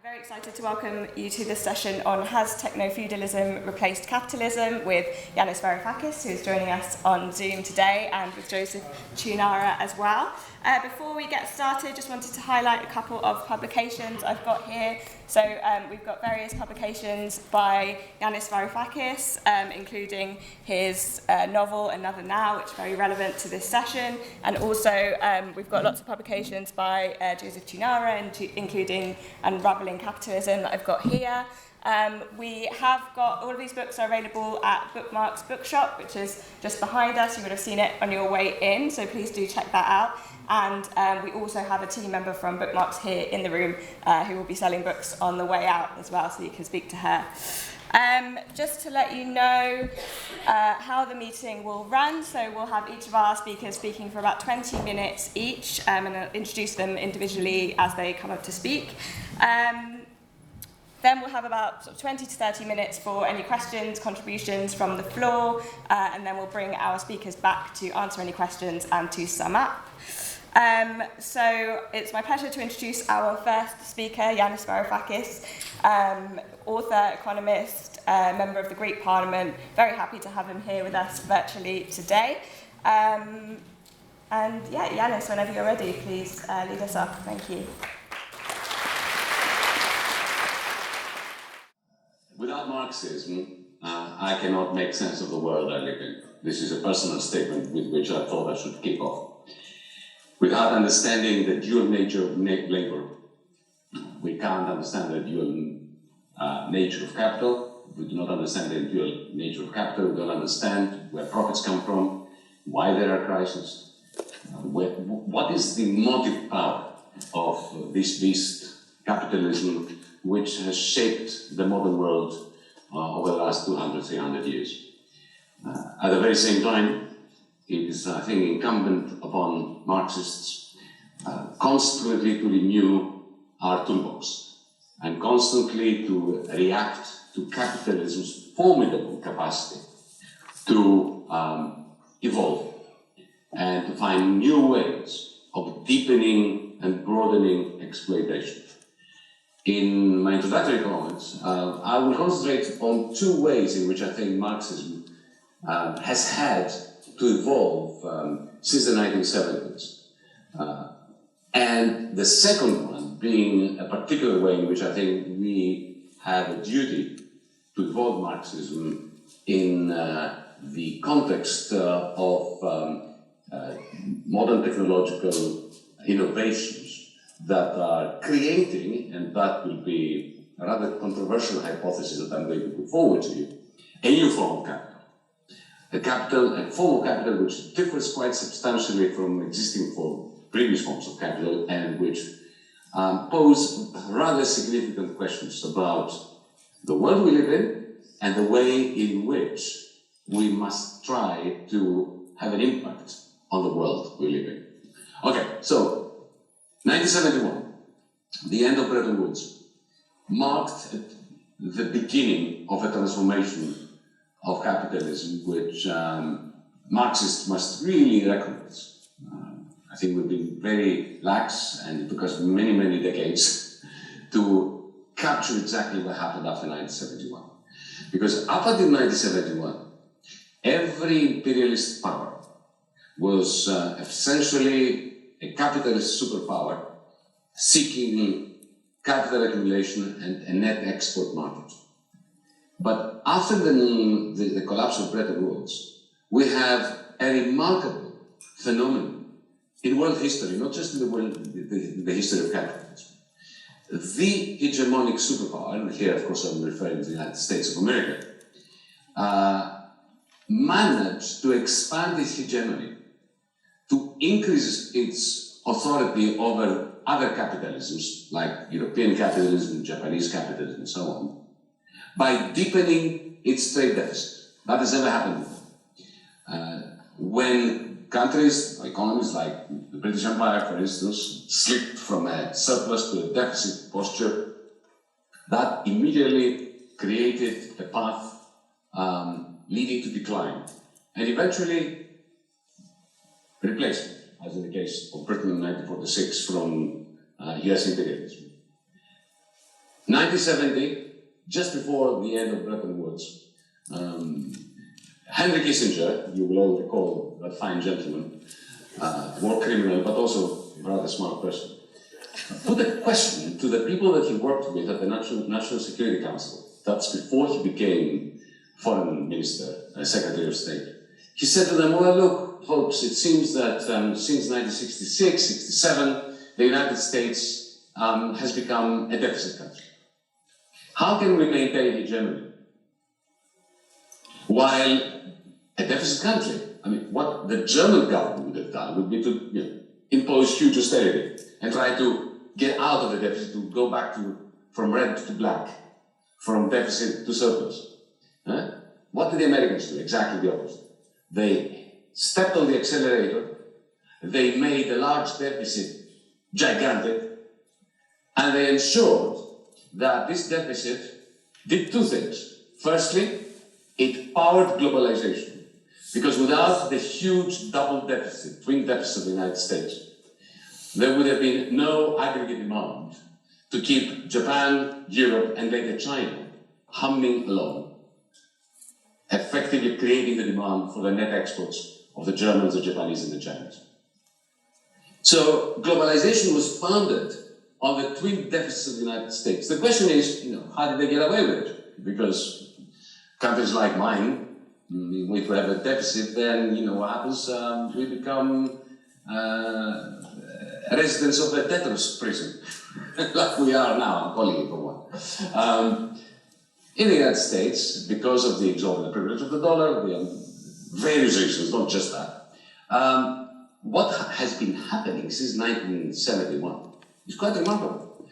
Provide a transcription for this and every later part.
Very excited to welcome you to this session on Has Techno-feudalism Replaced Capitalism with Yanis Varoufakis, who's joining us on Zoom today, and with Choonara as well. Before we get started, just wanted to highlight a couple of publications I've got here. So we've got various publications by Yanis Varoufakis, including his novel Another Now, which is very relevant to this session. And also we've got lots of publications by Choonara, including Unraveling Capitalism, that I've got here. We have got, all of these books are available at Bookmarks Bookshop, which is just behind us. You would have seen it on your way in, so please do check that out. And we also have a team member from Bookmarks here in the room who will be selling books on the way out as well, so you can speak to her. Just to let you know how the meeting will run, so we'll have each of our speakers speaking for about 20 minutes each, and I'll introduce them individually as they come up to speak. Then we'll have about 20 to 30 minutes for any questions, contributions from the floor, and then we'll bring our speakers back to answer any questions and to sum up. So it's my pleasure to introduce our first speaker, Yanis Varoufakis, author, economist, member of the Greek Parliament. Very happy to have him here with us virtually today. And yeah, Yanis, whenever you're ready, please lead us off. Thank you. Without Marxism, I cannot make sense of the world I live in. This is a personal statement with which I thought I should kick off. Without understanding the dual nature of labor, we can't understand the dual nature of capital. We do not understand the dual nature of capital. We don't understand where profits come from, why there are crises, what is the motive power of this beast, capitalism, which has shaped the modern world over the last 200, 300 years. At the very same time, it is, I think, incumbent upon Marxists constantly to renew our toolbox and constantly to react to capitalism's formidable capacity to evolve and to find new ways of deepening and broadening exploitation. In my introductory comments, I will concentrate on two ways in which I think Marxism has had to evolve since the 1970s. And the second one being a particular way in which I think we have a duty to evolve Marxism in the context of modern technological innovations that are creating, and that will be a rather controversial hypothesis that I'm going to put forward to you, a new form of capital. A form of capital which differs quite substantially from existing previous forms of capital, and which pose rather significant questions about the world we live in and the way in which we must try to have an impact on the world we live in. Okay, so 1971, the end of Bretton Woods, marked the beginning of a transformation of capitalism, which Marxists must really recognize. I think we've been very lax, and it took us many, many decades to capture exactly what happened after 1971. Because up until 1971, every imperialist power was essentially a capitalist superpower seeking capital accumulation and a net export market. But after the collapse of Bretton Woods, we have a remarkable phenomenon in world history, not just in the history of capitalism. The hegemonic superpower, and here of course I'm referring to the United States of America, managed to expand its hegemony, to increase its authority over other capitalisms, like European capitalism, Japanese capitalism, and so on, by deepening its trade deficit. That has never happened before. When countries, economies like the British Empire, for instance, slipped from a surplus to a deficit posture, that immediately created a path leading to decline, and eventually replacement, as in the case of Britain in 1946 from US imperialism. 1970, just before the end of Bretton Woods, Henry Kissinger, you will all recall that fine gentleman, war criminal, but also a rather smart person, put a question to the people that he worked with at the National Security Council. That's before he became foreign minister, Secretary of State. He said to them, well, look, folks, it seems that since 1966, 67, the United States has become a deficit country. How can we maintain hegemony while a deficit country? I mean, what the German government would have done would be to impose huge austerity and try to get out of the deficit, to go back from red to black, from deficit to surplus. What did the Americans do? Exactly the opposite. They stepped on the accelerator, they made a large deficit gigantic, and they ensured that this deficit did two things. Firstly, it powered globalization, because without the huge double deficit, twin deficit of the United States, there would have been no aggregate demand to keep Japan, Europe, and later China humming along, effectively creating the demand for the net exports of the Germans, the Japanese, and the Chinese. So globalization was founded on the twin deficits of the United States. The question is, how did they get away with it? Because countries like mine, if we have a deficit, then what happens? We become residents of a debtor's prison, like we are now. I'm calling it for one. In the United States, because of the exorbitant privilege of the dollar, various reasons, not just that, what has been happening since 1971 is quite remarkable.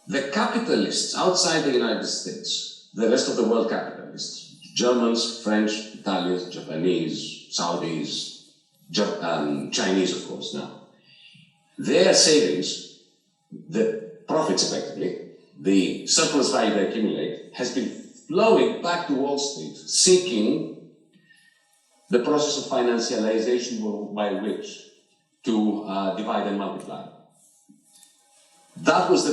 The capitalists outside the United States, the rest of the world capitalists, Germans, French, Italians, Japanese, Saudis, Chinese, of course, now, their savings, the profits effectively, the surplus value they accumulate, has been flowing back to Wall Street, seeking the process of financialization by which to divide and multiply. That was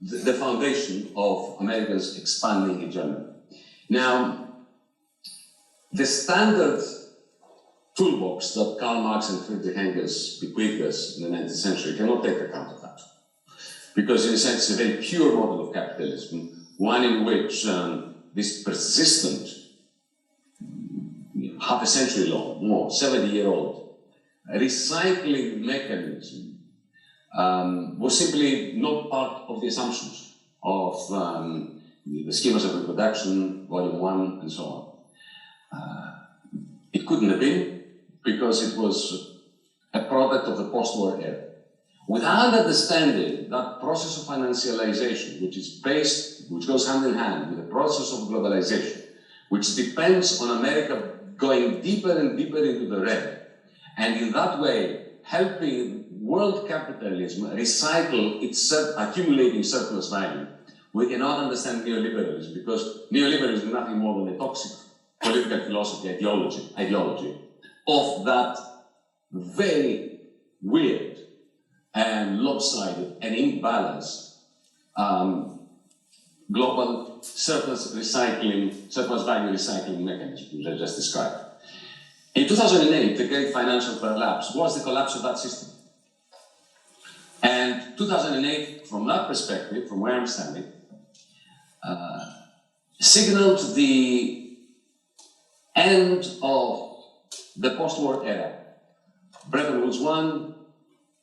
the foundation of America's expanding hegemony. Now, the standard toolbox that Karl Marx and Friedrich Engels bequeathed us in the 19th century cannot take account of that. Because in a sense, it's a very pure model of capitalism, one in which this persistent, half a century long, more, 70-year-old recycling mechanism was simply not part of the assumptions of the schemas of reproduction, volume 1, and so on. It couldn't have been, because it was a product of the post-war era. Without understanding that process of financialization, which goes hand in hand with the process of globalization, which depends on America going deeper and deeper into the red, and in that way helping world capitalism recycle its accumulating surplus value, we cannot understand neoliberalism, because neoliberalism is nothing more than a toxic political philosophy ideology of that very weird and lopsided and imbalanced global surplus value recycling mechanism, which I just described. In 2008, the great financial collapse was the collapse of that system. And 2008, from that perspective, from where I'm standing, signaled the end of the post-war era. Bretton Woods 1,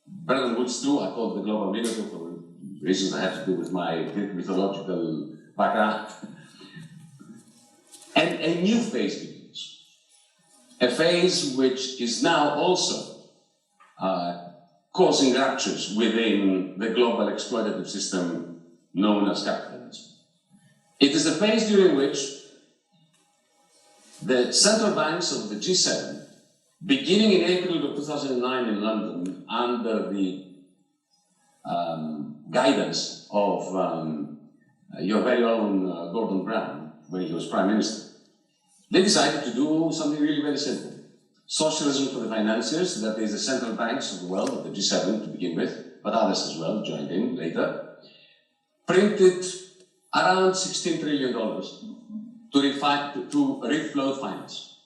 Bretton Woods 2, I call it the global miracle for reasons that have to do with my Greek mythological background. And a new phase begins. A phase which is now also causing ruptures within the global exploitative system known as capitalism. It is the phase during which the central banks of the G7, beginning in April of 2009 in London, under the guidance of your very own Gordon Brown, when he was Prime Minister, they decided to do something really very simple. Socialism for the financiers, that is the central banks of the world, of the G7 to begin with, but others as well joined in later, printed around $16 trillion to refloat finance,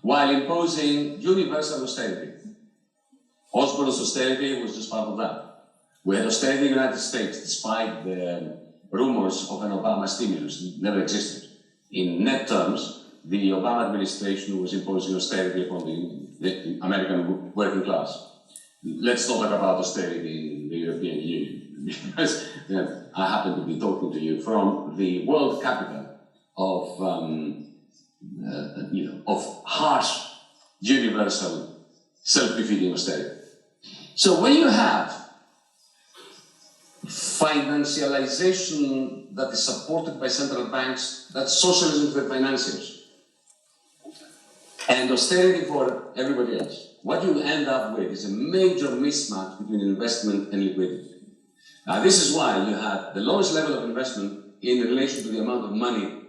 while imposing universal austerity. Osborne's austerity was just part of that. We had austerity in the United States, despite the rumors of an Obama stimulus. It never existed. In net terms, the Obama administration was imposing austerity upon the American working class. Let's not talk about austerity in the European Union, because I happen to be talking to you from the world capital of, of harsh, universal, self-defeating austerity. So when you have financialization that is supported by central banks, that's socialism for financiers, and austerity for everybody else, what you end up with is a major mismatch between investment and liquidity. Now, this is why you have the lowest level of investment in relation to the amount of money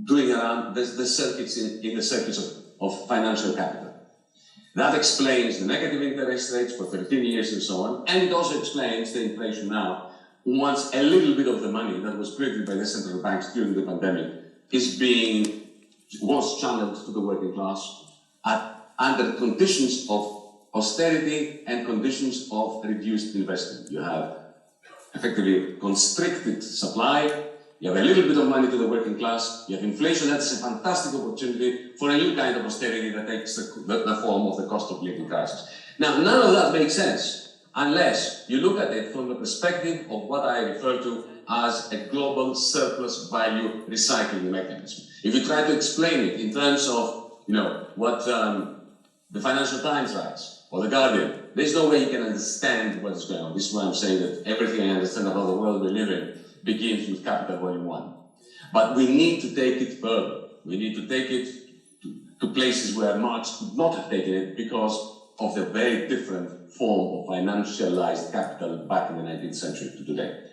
doing around the circuits in the circuits of financial capital. That explains the negative interest rates for 13 years and so on, and it also explains the inflation now, once a little bit of the money that was created by the central banks during the pandemic was channeled to the working class under conditions of austerity and conditions of reduced investment. You have effectively constricted supply, you have a little bit of money to the working class, you have inflation. That's a fantastic opportunity for a new kind of austerity that takes the form of the cost of living crisis. Now, none of that makes sense unless you look at it from the perspective of what I refer to as a global surplus value recycling mechanism. If you try to explain it in terms of, what the Financial Times writes, or the Guardian, there's no way you can understand what is going on. This is why I'm saying that everything I understand about the world we live in begins with Capital Volume 1. But we need to take it further. We need to take it to places where Marx could not have taken it because of the very different form of financialized capital back in the 19th century to today.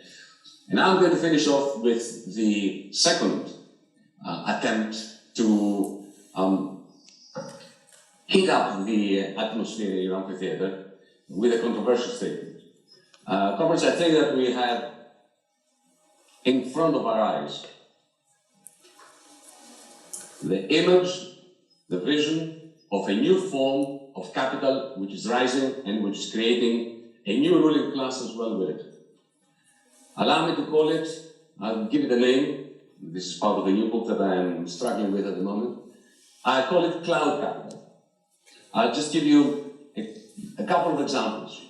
And now I'm going to finish off with the second attempt to heat up the atmosphere in your amphitheater with a controversial statement. Comrades, I think that we have in front of our eyes the image, the vision of a new form of capital which is rising and which is creating a new ruling class as well with it. Allow me to call it, I'll give it a name. This is part of the new book that I am struggling with at the moment. I call it cloud capital. I'll just give you a couple of examples.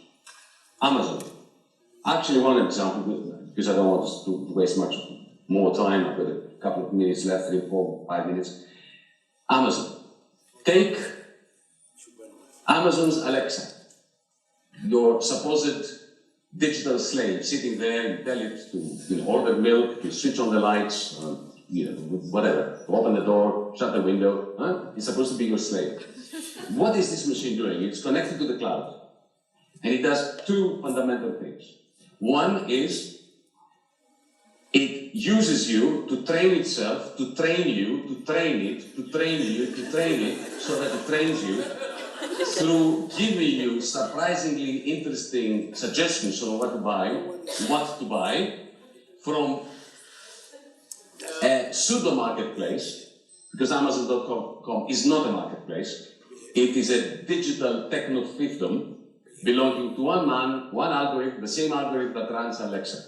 Amazon. Actually, one example, because I don't want to waste much more time. I've got a couple of minutes left, 3, 4, 5 minutes. Amazon. Take Amazon's Alexa, your supposed digital slave sitting there. You tell it to order milk, to switch on the lights, whatever, to open the door, shut the window. It's supposed to be your slave. What is this machine doing? It's connected to the cloud. And it does two fundamental things. One is it uses you to train itself, to train you, to train it, to train you, to train it, so that it trains you through giving you surprisingly interesting suggestions on what to buy from a pseudo marketplace, because Amazon.com is not a marketplace. It is a digital techno-fiefdom belonging to one man, one algorithm, the same algorithm that runs Alexa.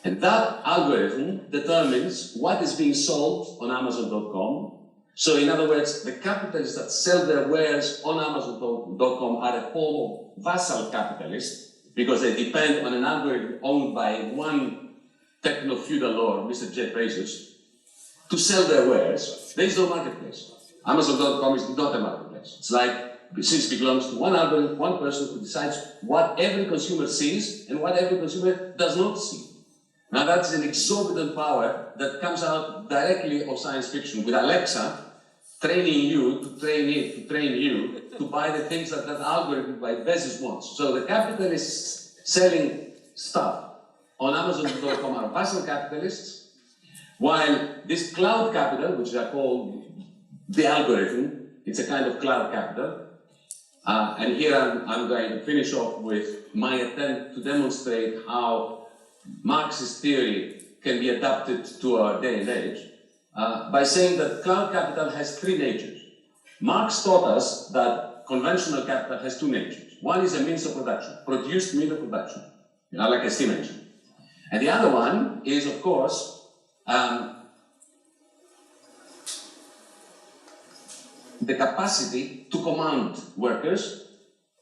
And that algorithm determines what is being sold on Amazon.com. So in other words, the capitalists that sell their wares on Amazon.com are a form of vassal capitalists because they depend on an algorithm owned by one techno-feudal lord, Mr. Jeff Bezos, to sell their wares. There is no marketplace. Amazon.com is not a marketplace. It's like, since it belongs to one algorithm, one person who decides what every consumer sees and what every consumer does not see. Now that's an exorbitant power that comes out directly of science fiction, with Alexa training you to train it, to train you to buy the things that that algorithm by Bezos wants. So the capitalists selling stuff on Amazon.com are vassal capitalists, while this cloud capital, which I call the algorithm, it's a kind of cloud capital. And here I'm going to finish off with my attempt to demonstrate how Marxist theory can be adapted to our day and age by saying that cloud capital has three natures. Marx taught us that conventional capital has two natures. One is a means of production, produced means of production, like a steam engine. And the other one is, of course, the capacity to command workers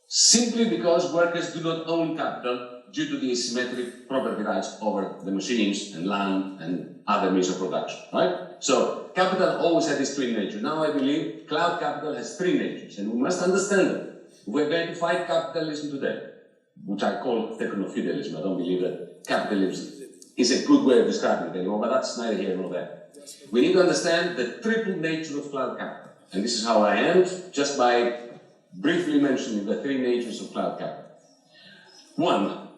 simply because workers do not own capital due to the asymmetric property rights over the machines and land and other means of production, right? So capital always had this twin nature. Now I believe cloud capital has three natures, and we must understand them. We're going to fight capitalism today, which I call techno-feudalism. I don't believe that capitalism is a good way of describing it anymore, but that's neither here nor there. We need to understand the triple nature of cloud capital. And this is how I end, just by briefly mentioning the three natures of cloud capital. One,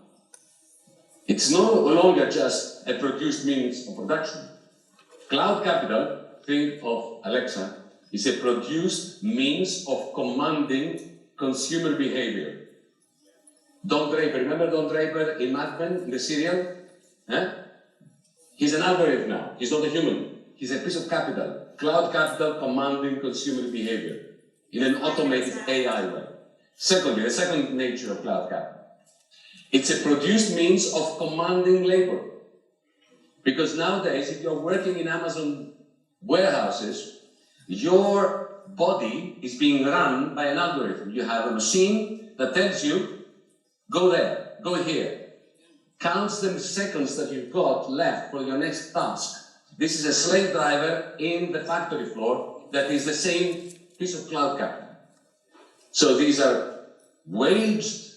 it's no longer just a produced means of production. Cloud capital, think of Alexa, is a produced means of commanding consumer behavior. Don Draper, remember Don Draper in Mad Men, in the serial? He's an algorithm now, he's not a human. He's a piece of capital, cloud capital commanding consumer behavior in an automated AI way. Secondly, the second nature of cloud capital. It's a produced means of commanding labor. Because nowadays, if you're working in Amazon warehouses, your body is being run by an algorithm. You have a machine that tells you, go there, go here, counts the seconds that you've got left for your next task. This is a slave driver in the factory floor that is the same piece of cloud capital. So these are waged,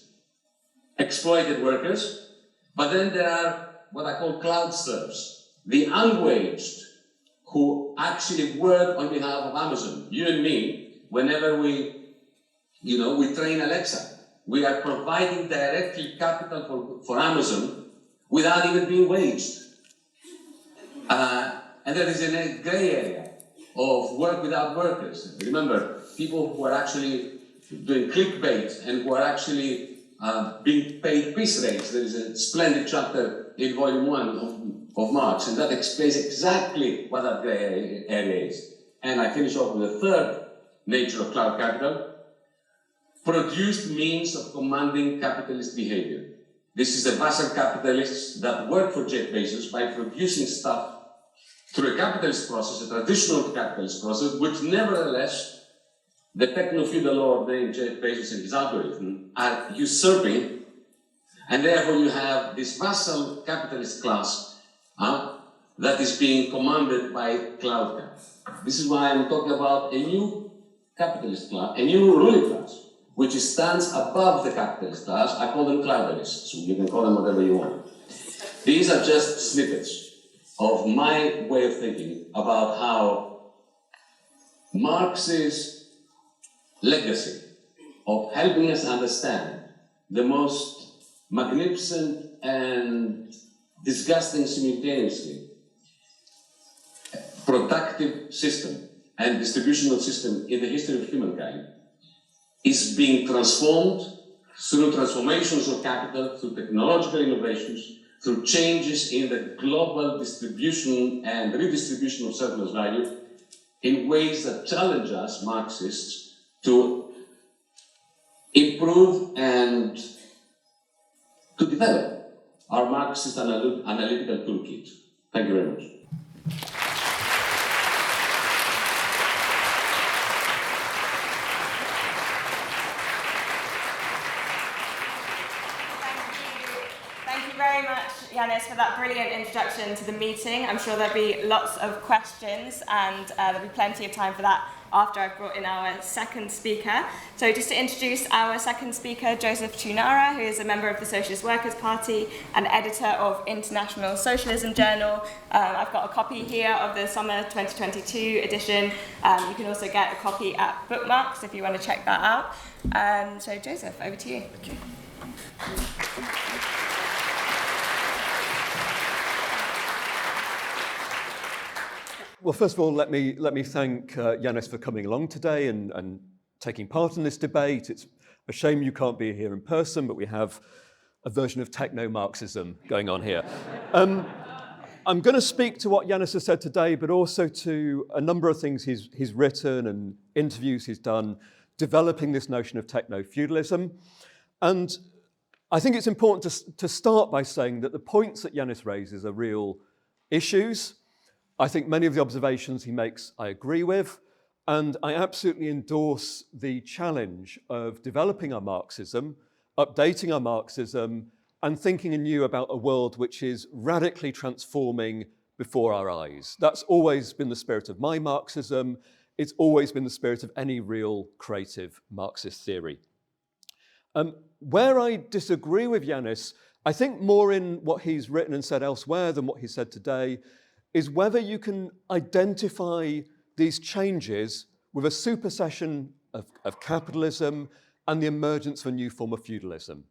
exploited workers, but then there are what I call cloud serfs, the unwaged, who actually work on behalf of Amazon. You and me, whenever we train Alexa, we are providing directly capital for Amazon without even being waged. And there is a gray area of work without workers. Remember, people who are actually doing clickbait and who are actually being paid piece rates. There is a splendid chapter in volume 1 of Marx, and that explains exactly what that gray area is. And I finish off with the third nature of cloud capital, produced means of commanding capitalist behavior. This is the vassal capitalists that work for Jeff Bezos by producing stuff through a capitalist process, a traditional capitalist process, which nevertheless, the techno-feudal lord named Jeff Bezos and his algorithm are usurping, and therefore you have this vassal capitalist class that is being commanded by cloud capital. This is why I'm talking about a new capitalist class, a new ruling class, which stands above the capitalist class. I call them cloudalists, so you can call them whatever you want. These are just snippets of my way of thinking about how Marx's legacy of helping us understand the most magnificent and disgusting simultaneously productive system and distributional system in the history of humankind is being transformed through transformations of capital, through technological innovations, through changes in the global distribution and redistribution of surplus value in ways that challenge us, Marxists, to improve and to develop our Marxist analytical toolkit. Thank you very much. Very much, Yanis, for that brilliant introduction to the meeting. I'm sure there'll be lots of questions, and there'll be plenty of time for that after I've brought in our second speaker. So just to introduce our second speaker, Joseph Choonara, who is a member of the Socialist Workers' Party and editor of International Socialism Journal. I've got a copy here of the summer 2022 edition. You can also get a copy at Bookmarks if you want to check that out. So Joseph, over to you. Thank you. Well, first of all, let me thank Yanis for coming along today and taking part in this debate. It's a shame you can't be here in person, but we have a version of techno-Marxism going on here. I'm going to speak to what Yanis has said today, but also to a number of things he's written and interviews he's done, developing this notion of techno-feudalism. And I think it's important to start by saying that the points that Yanis raises are real issues. I think many of the observations he makes I agree with, and I absolutely endorse the challenge of developing our Marxism, updating our Marxism, and thinking anew about a world which is radically transforming before our eyes. That's always been the spirit of my Marxism. It's always been the spirit of any real creative Marxist theory. Where I disagree with Yanis, I think more in what he's written and said elsewhere than what he said today, is whether you can identify these changes with a supersession of capitalism and the emergence of a new form of feudalism.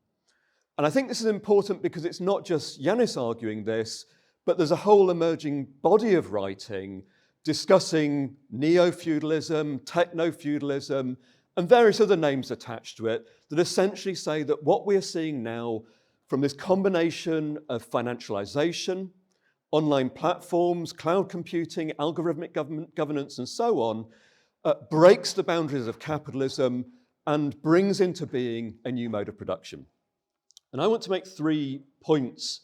And I think this is important because it's not just Yanis arguing this, but there's a whole emerging body of writing discussing neo-feudalism, techno-feudalism, and various other names attached to it that essentially say that what we are seeing now from this combination of financialization, online platforms, cloud computing, algorithmic governance, and so on, breaks the boundaries of capitalism and brings into being a new mode of production. And I want to make 3 points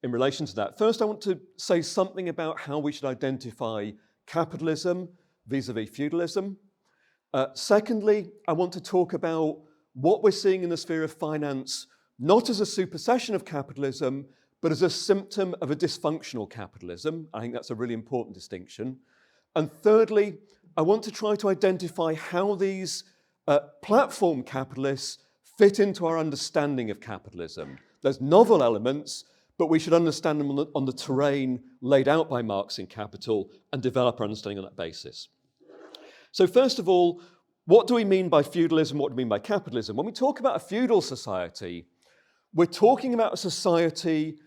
in relation to that. First, I want to say something about how we should identify capitalism vis-a-vis feudalism. Secondly, I want to talk about what we're seeing in the sphere of finance, not as a supersession of capitalism, but as a symptom of a dysfunctional capitalism. I think that's a really important distinction. And thirdly, I want to try to identify how these platform capitalists fit into our understanding of capitalism. There's novel elements, but we should understand them on the terrain laid out by Marx in Capital and develop our understanding on that basis. So first of all, what do we mean by feudalism? What do we mean by capitalism? When we talk about a feudal society, we're talking about a society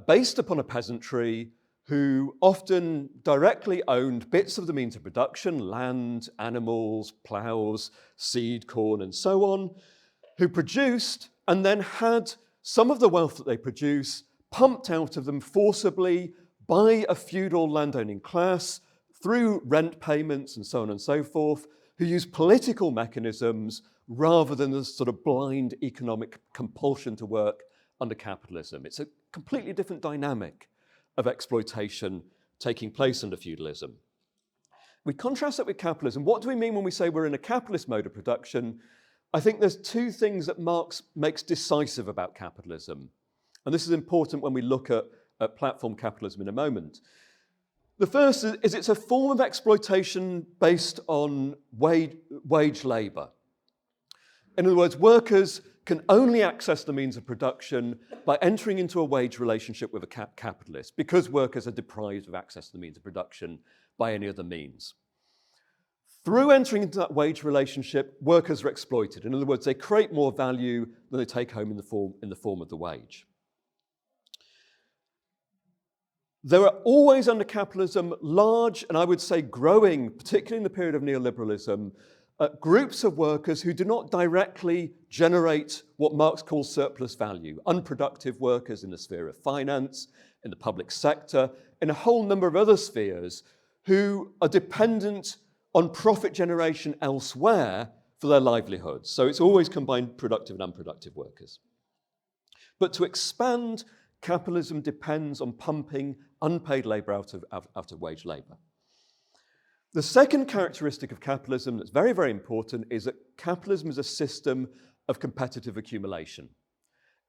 based upon a peasantry who often directly owned bits of the means of production, land, animals, ploughs, seed, corn, and so on, who produced and then had some of the wealth that they produce pumped out of them forcibly by a feudal landowning class through rent payments and so on and so forth, who use political mechanisms rather than the sort of blind economic compulsion to work under capitalism. It's a completely different dynamic of exploitation taking place under feudalism. We contrast that with capitalism. What do we mean when we say we're in a capitalist mode of production? I think there's 2 things that Marx makes decisive about capitalism. And this is important when we look at platform capitalism in a moment. The first is it's a form of exploitation based on wage labour. In other words, workers can only access the means of production by entering into a wage relationship with a capitalist because workers are deprived of access to the means of production by any other means. Through entering into that wage relationship, workers are exploited. In other words, they create more value than they take home in the form of the wage. There are always under capitalism large, and I would say growing, particularly in the period of neoliberalism, groups of workers who do not directly generate what Marx calls surplus value, unproductive workers in the sphere of finance, in the public sector, in a whole number of other spheres who are dependent on profit generation elsewhere for their livelihoods. So it's always combined productive and unproductive workers. But to expand, capitalism depends on pumping unpaid labour out of wage labour. The second characteristic of capitalism that's very, very important is that capitalism is a system of competitive accumulation.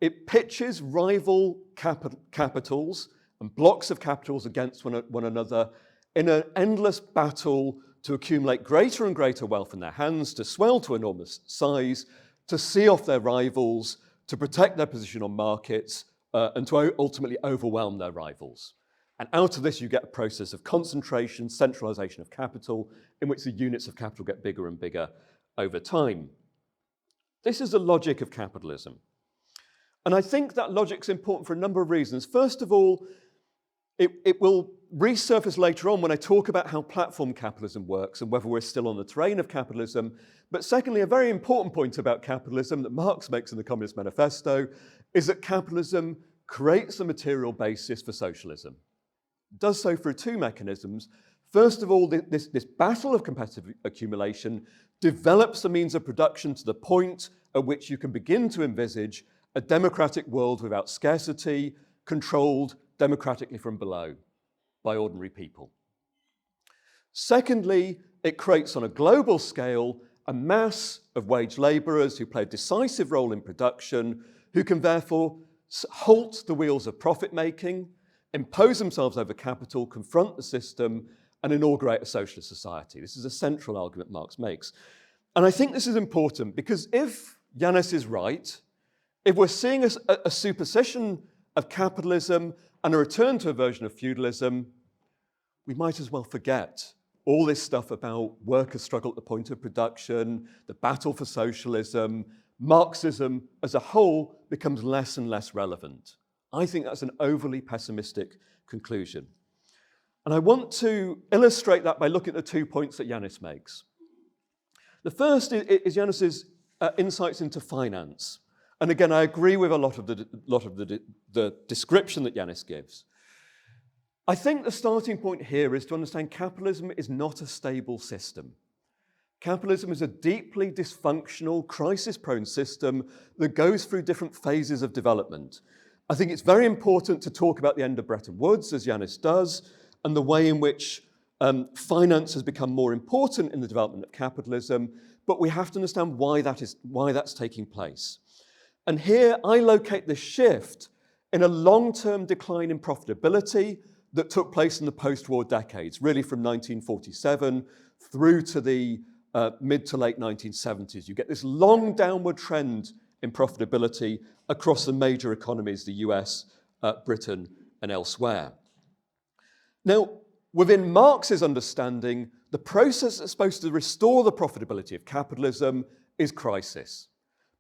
It pitches rival capitals and blocks of capitals against one another in an endless battle to accumulate greater and greater wealth in their hands, to swell to enormous size, to see off their rivals, to protect their position on markets, and to ultimately overwhelm their rivals. And out of this, you get a process of concentration, centralization of capital, in which the units of capital get bigger and bigger over time. This is the logic of capitalism. And I think that logic is important for a number of reasons. First of all, it will resurface later on when I talk about how platform capitalism works and whether we're still on the terrain of capitalism. But secondly, a very important point about capitalism that Marx makes in the Communist Manifesto is that capitalism creates a material basis for socialism. It does so through two mechanisms. First of all, this battle of competitive accumulation develops the means of production to the point at which you can begin to envisage a democratic world without scarcity, controlled democratically from below by ordinary people. Secondly, it creates on a global scale a mass of wage labourers who play a decisive role in production, who can therefore halt the wheels of profit-making, impose themselves over capital, confront the system, and inaugurate a socialist society. This is a central argument Marx makes. And I think this is important because if Yanis is right, if we're seeing a supersession of capitalism and a return to a version of feudalism, we might as well forget all this stuff about workers' struggle at the point of production, the battle for socialism. Marxism as a whole becomes less and less relevant. I think that's an overly pessimistic conclusion. And I want to illustrate that by looking at the 2 points that Yanis makes. The first is Yanis's insights into finance. And again, I agree with a lot of the description that Yanis gives. I think the starting point here is to understand capitalism is not a stable system. Capitalism is a deeply dysfunctional, crisis-prone system that goes through different phases of development. I think it's very important to talk about the end of Bretton Woods, as Yanis does, and the way in which finance has become more important in the development of capitalism, but we have to understand why that's taking place. And here I locate the shift in a long-term decline in profitability that took place in the post-war decades, really from 1947 through to the mid to late 1970s. You get this long downward trend in profitability across the major economies, the US, Britain, and elsewhere. Now, within Marx's understanding, the process that's supposed to restore the profitability of capitalism is crisis.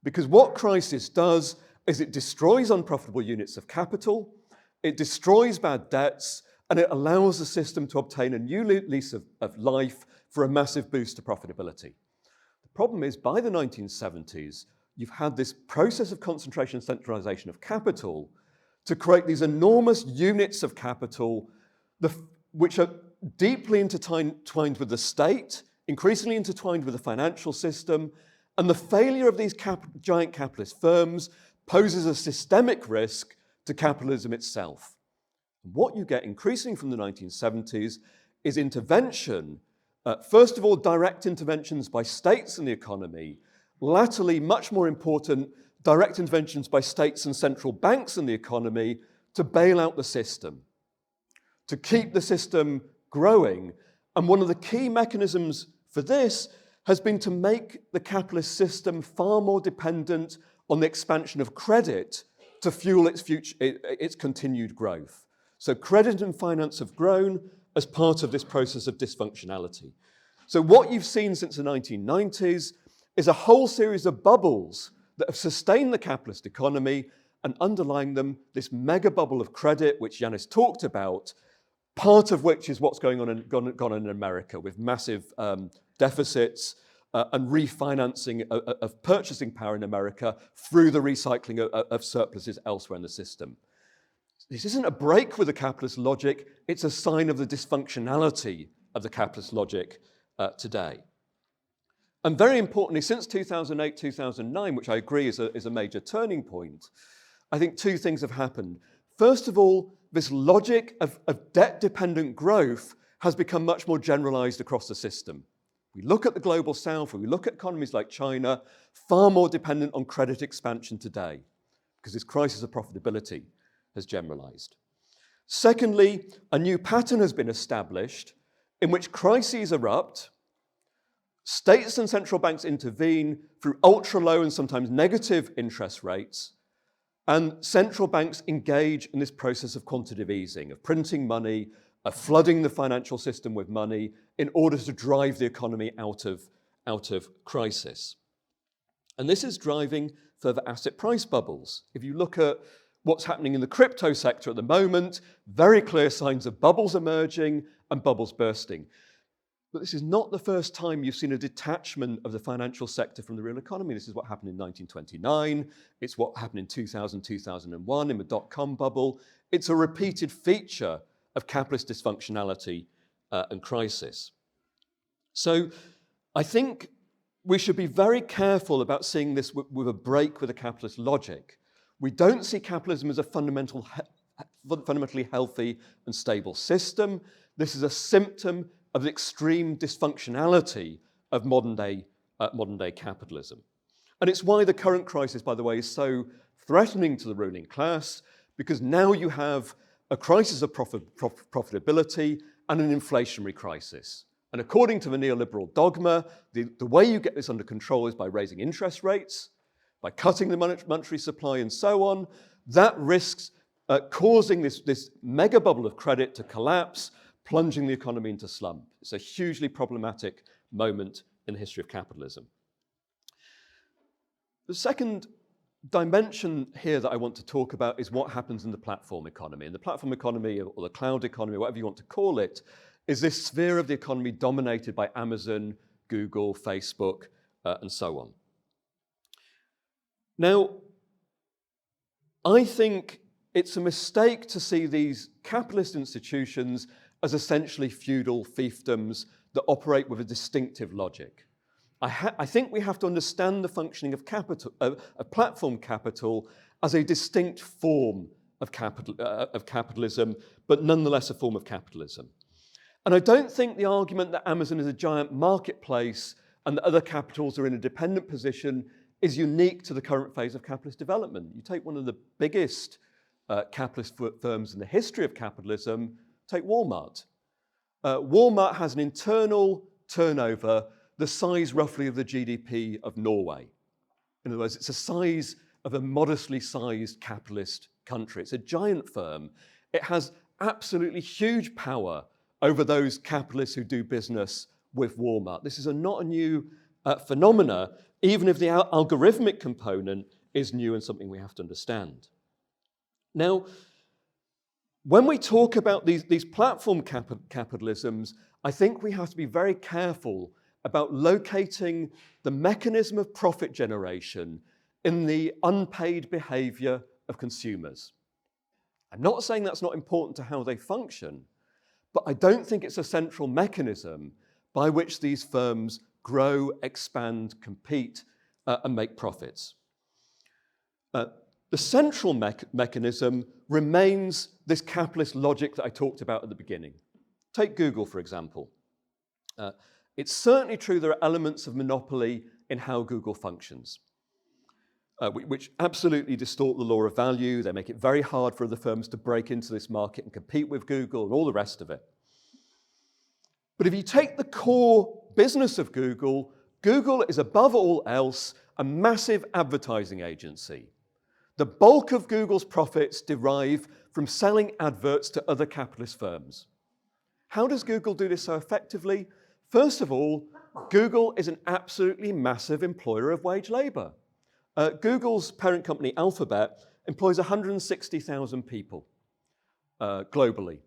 Because what crisis does is it destroys unprofitable units of capital, it destroys bad debts, and it allows the system to obtain a new lease of life for a massive boost to profitability. The problem is, by the 1970s, you've had this process of concentration and centralization of capital to create these enormous units of capital which are deeply intertwined with the state, increasingly intertwined with the financial system, and the failure of these giant capitalist firms poses a systemic risk to capitalism itself. What you get increasingly from the 1970s is intervention, first of all, direct interventions by states in the economy, latterly, much more important, direct interventions by states and central banks in the economy to bail out the system, to keep the system growing. And one of the key mechanisms for this has been to make the capitalist system far more dependent on the expansion of credit to fuel its continued growth. So credit and finance have grown as part of this process of dysfunctionality. So what you've seen since the 1990s is a whole series of bubbles that have sustained the capitalist economy, and underlying them, this mega bubble of credit, which Yanis talked about, part of which is what's gone on in America with massive deficits and refinancing of purchasing power in America through the recycling of surpluses elsewhere in the system. This isn't a break with the capitalist logic, it's a sign of the dysfunctionality of the capitalist logic today. And very importantly, since 2008, 2009, which I agree is a major turning point, I think two things have happened. First of all, this logic of debt-dependent growth has become much more generalized across the system. We look at the global south, we look at economies like China, far more dependent on credit expansion today, because this crisis of profitability has generalized. Secondly, a new pattern has been established in which crises erupt, states and central banks intervene through ultra-low and sometimes negative interest rates, and central banks engage in this process of quantitative easing, of printing money, of flooding the financial system with money in order to drive the economy out of crisis. And this is driving further asset price bubbles. If you look at what's happening in the crypto sector at the moment, very clear signs of bubbles emerging and bubbles bursting. But this is not the first time you've seen a detachment of the financial sector from the real economy. This is what happened in 1929. It's what happened in 2000, 2001 in the dot-com bubble. It's a repeated feature of capitalist dysfunctionality and crisis. So I think we should be very careful about seeing this with a break with a capitalist logic. We don't see capitalism as a fundamentally healthy and stable system. This is a symptom of the extreme dysfunctionality of modern day capitalism. And it's why the current crisis, by the way, is so threatening to the ruling class, because now you have a crisis of profitability and an inflationary crisis. And according to the neoliberal dogma, the way you get this under control is by raising interest rates, by cutting the monetary supply and so on. That risks causing this mega bubble of credit to collapse, plunging the economy into slump. It's a hugely problematic moment in the history of capitalism. The second dimension here that I want to talk about is what happens in the platform economy. And the platform economy, or the cloud economy, whatever you want to call it, is this sphere of the economy dominated by Amazon, Google, Facebook, and so on. Now, I think it's a mistake to see these capitalist institutions as essentially feudal fiefdoms that operate with a distinctive logic. I think we have to understand the functioning of platform capital as a distinct form of capitalism, but nonetheless a form of capitalism. And I don't think the argument that Amazon is a giant marketplace and that other capitals are in a dependent position is unique to the current phase of capitalist development. You take one of the biggest capitalist firms in the history of capitalism, take Walmart. Walmart has an internal turnover the size roughly of the GDP of Norway. In other words, it's the size of a modestly sized capitalist country. It's a giant firm. It has absolutely huge power over those capitalists who do business with Walmart. This is not a new phenomena, even if the algorithmic component is new and something we have to understand. Now, when we talk about these platform capitalisms, I think we have to be very careful about locating the mechanism of profit generation in the unpaid behavior of consumers. I'm not saying that's not important to how they function, but I don't think it's a central mechanism by which these firms grow, expand, compete, and make profits. The central mechanism remains this capitalist logic that I talked about at the beginning. Take Google, for example. It's certainly true there are elements of monopoly in how Google functions, which absolutely distort the law of value. They make it very hard for other firms to break into this market and compete with Google and all the rest of it. But if you take the core business of Google, Google is above all else a massive advertising agency. The bulk of Google's profits derive from selling adverts to other capitalist firms. How does Google do this so effectively? First of all, Google is an absolutely massive employer of wage labor. Google's parent company, Alphabet, employs 160,000 people globally.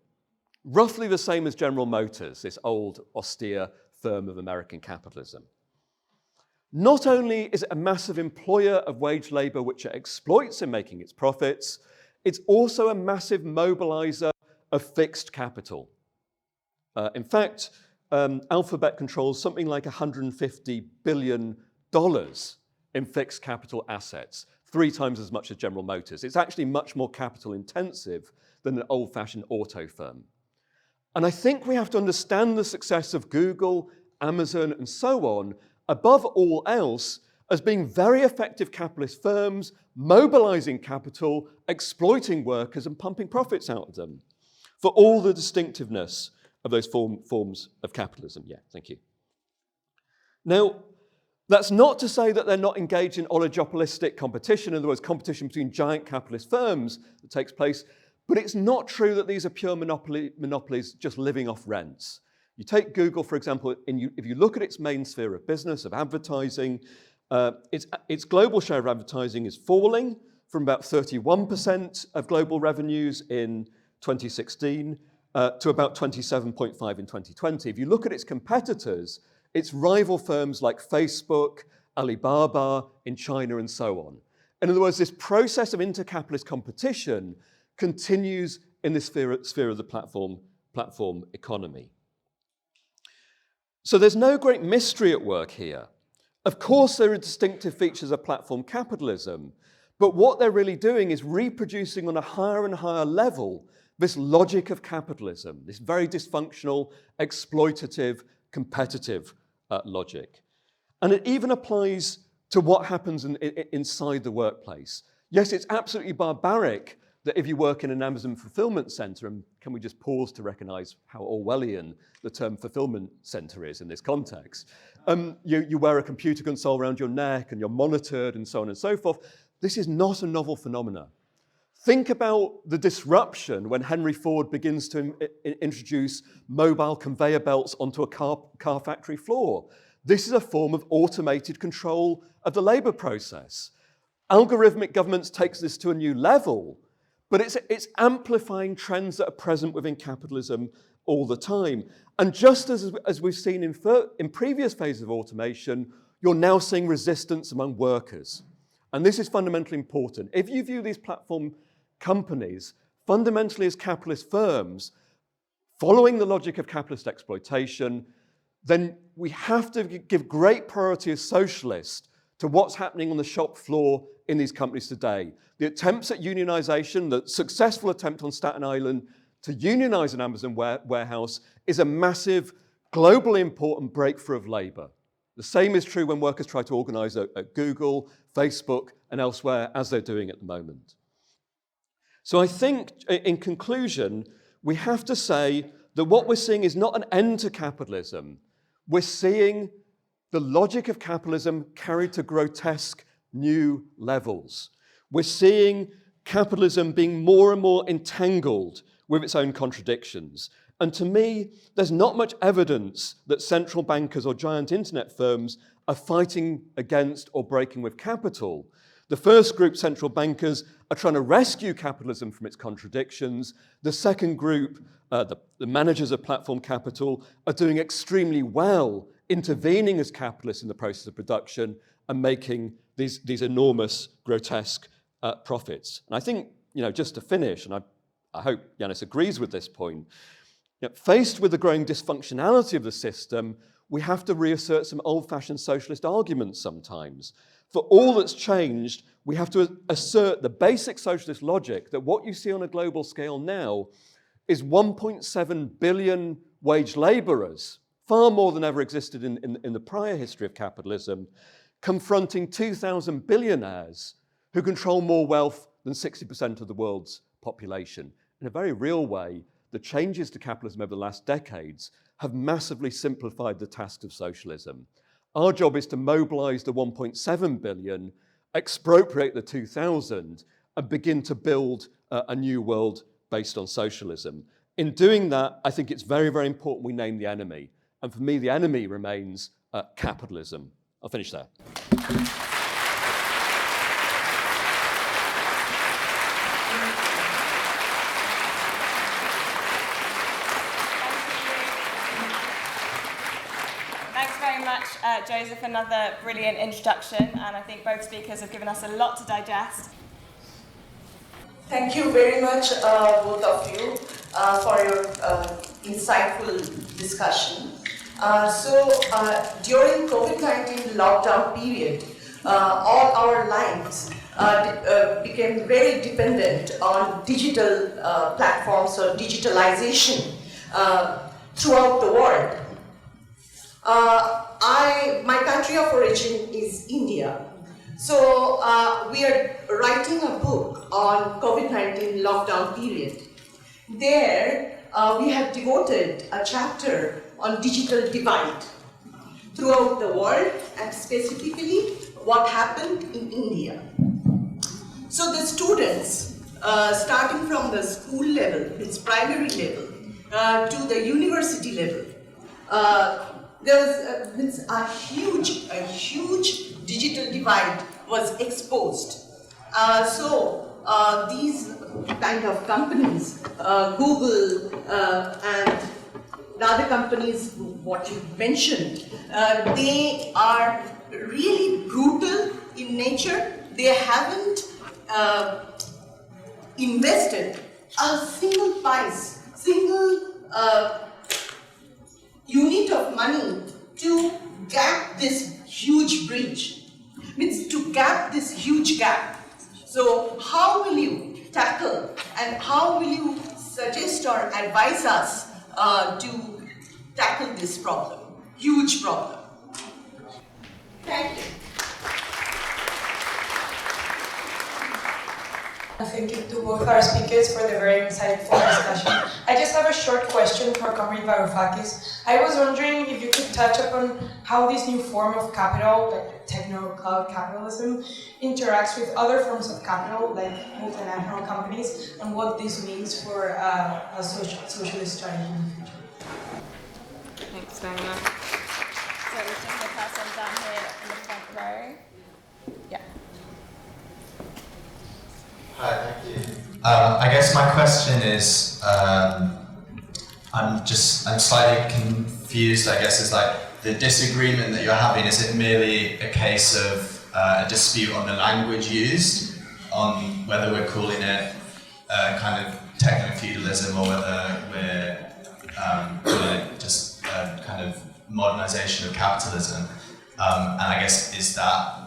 Roughly the same as General Motors, this old, austere firm of American capitalism. Not only is it a massive employer of wage labor which it exploits in making its profits, it's also a massive mobilizer of fixed capital. In fact, Alphabet controls something like $150 billion in fixed capital assets, 3 times as much as General Motors. It's actually much more capital intensive than an old-fashioned auto firm. And I think we have to understand the success of Google, Amazon, and so on, above all else, as being very effective capitalist firms, mobilizing capital, exploiting workers, and pumping profits out of them, for all the distinctiveness of those forms of capitalism. Yeah, thank you. Now, that's not to say that they're not engaged in oligopolistic competition, in other words, competition between giant capitalist firms that takes place, but it's not true that these are pure monopolies just living off rents. You take Google, for example, if you look at its main sphere of business, of advertising, its global share of advertising is falling, from about 31% of global revenues in 2016 to about 27.5% in 2020. If you look at its competitors, its rival firms like Facebook, Alibaba in China, and so on. In other words, this process of inter-capitalist competition continues in the sphere of the platform economy. So there's no great mystery at work here. Of course, there are distinctive features of platform capitalism, but what they're really doing is reproducing on a higher and higher level this logic of capitalism, this very dysfunctional, exploitative, competitive logic. And it even applies to what happens inside the workplace. Yes, it's absolutely barbaric that if you work in an Amazon fulfillment center, and can we just pause to recognize how Orwellian the term fulfillment center is in this context? You wear a computer console around your neck and you're monitored and so on and so forth. This is not a novel phenomenon. Think about the disruption when Henry Ford begins to introduce mobile conveyor belts onto a car factory floor. This is a form of automated control of the labor process. Algorithmic governance takes this to a new level, but it's amplifying trends that are present within capitalism all the time. And just as we've seen in previous phases of automation, you're now seeing resistance among workers. And this is fundamentally important. If you view these platform companies fundamentally as capitalist firms, following the logic of capitalist exploitation, then we have to give great priority as socialists to what's happening on the shop floor in these companies today. The attempts at unionization, the successful attempt on Staten Island to unionize an Amazon warehouse is a massive, globally important breakthrough of labor. The same is true when workers try to organize at Google, Facebook, and elsewhere, as they're doing at the moment. So I think, in conclusion, we have to say that what we're seeing is not an end to capitalism. We're seeing the logic of capitalism carried to grotesque new levels. We're seeing capitalism being more and more entangled with its own contradictions. And to me, there's not much evidence that central bankers or giant internet firms are fighting against or breaking with capital. The first group, central bankers, are trying to rescue capitalism from its contradictions. The second group, the managers of platform capital, are doing extremely well, intervening as capitalists in the process of production and making these enormous, grotesque profits. And I think, just to finish, and I hope Yanis agrees with this point, faced with the growing dysfunctionality of the system, we have to reassert some old-fashioned socialist arguments sometimes. For all that's changed, we have to assert the basic socialist logic that what you see on a global scale now is 1.7 billion wage laborers, far more than ever existed in the prior history of capitalism, confronting 2,000 billionaires who control more wealth than 60% of the world's population. In a very real way, the changes to capitalism over the last decades have massively simplified the task of socialism. Our job is to mobilize the 1.7 billion, expropriate the 2,000, and begin to build a new world based on socialism. In doing that, I think it's very, very important we name the enemy. And for me, the enemy remains capitalism. I'll finish there. Joseph, another brilliant introduction, and I think both speakers have given us a lot to digest. Thank you very much, both of you, for your insightful discussion. During COVID-19 lockdown period, all our lives became very dependent on digital platforms or digitalization throughout the world. My country of origin is India. So we are writing a book on COVID-19 lockdown period. There we have devoted a chapter on digital divide throughout the world and specifically what happened in India. So the students, starting from the school level, its primary level, to the university level, there was a huge digital divide was exposed. These kind of companies, Google and the other companies, what you mentioned, they are really brutal in nature. They haven't invested a single unit of money to gap this huge breach, means to gap this huge gap. So how will you tackle and how will you suggest or advise us to tackle this problem, huge problem? Thank you. Thank you to both our speakers for the very insightful discussion. I just have a short question for Comrade Varoufakis. I was wondering if you could touch upon how this new form of capital, like techno-cloud capitalism, interacts with other forms of capital, like multinational companies, and what this means for a socialist strategy in the future. Thanks very much. So we're just the person down here in the front row. Yeah. Hi, thank you. I guess my question is, I'm slightly confused, I guess, is like the disagreement that you're having, is it merely a case of a dispute on the language used, on whether we're calling it kind of techno-feudalism or whether we're calling it just kind of modernization of capitalism? And I guess, is that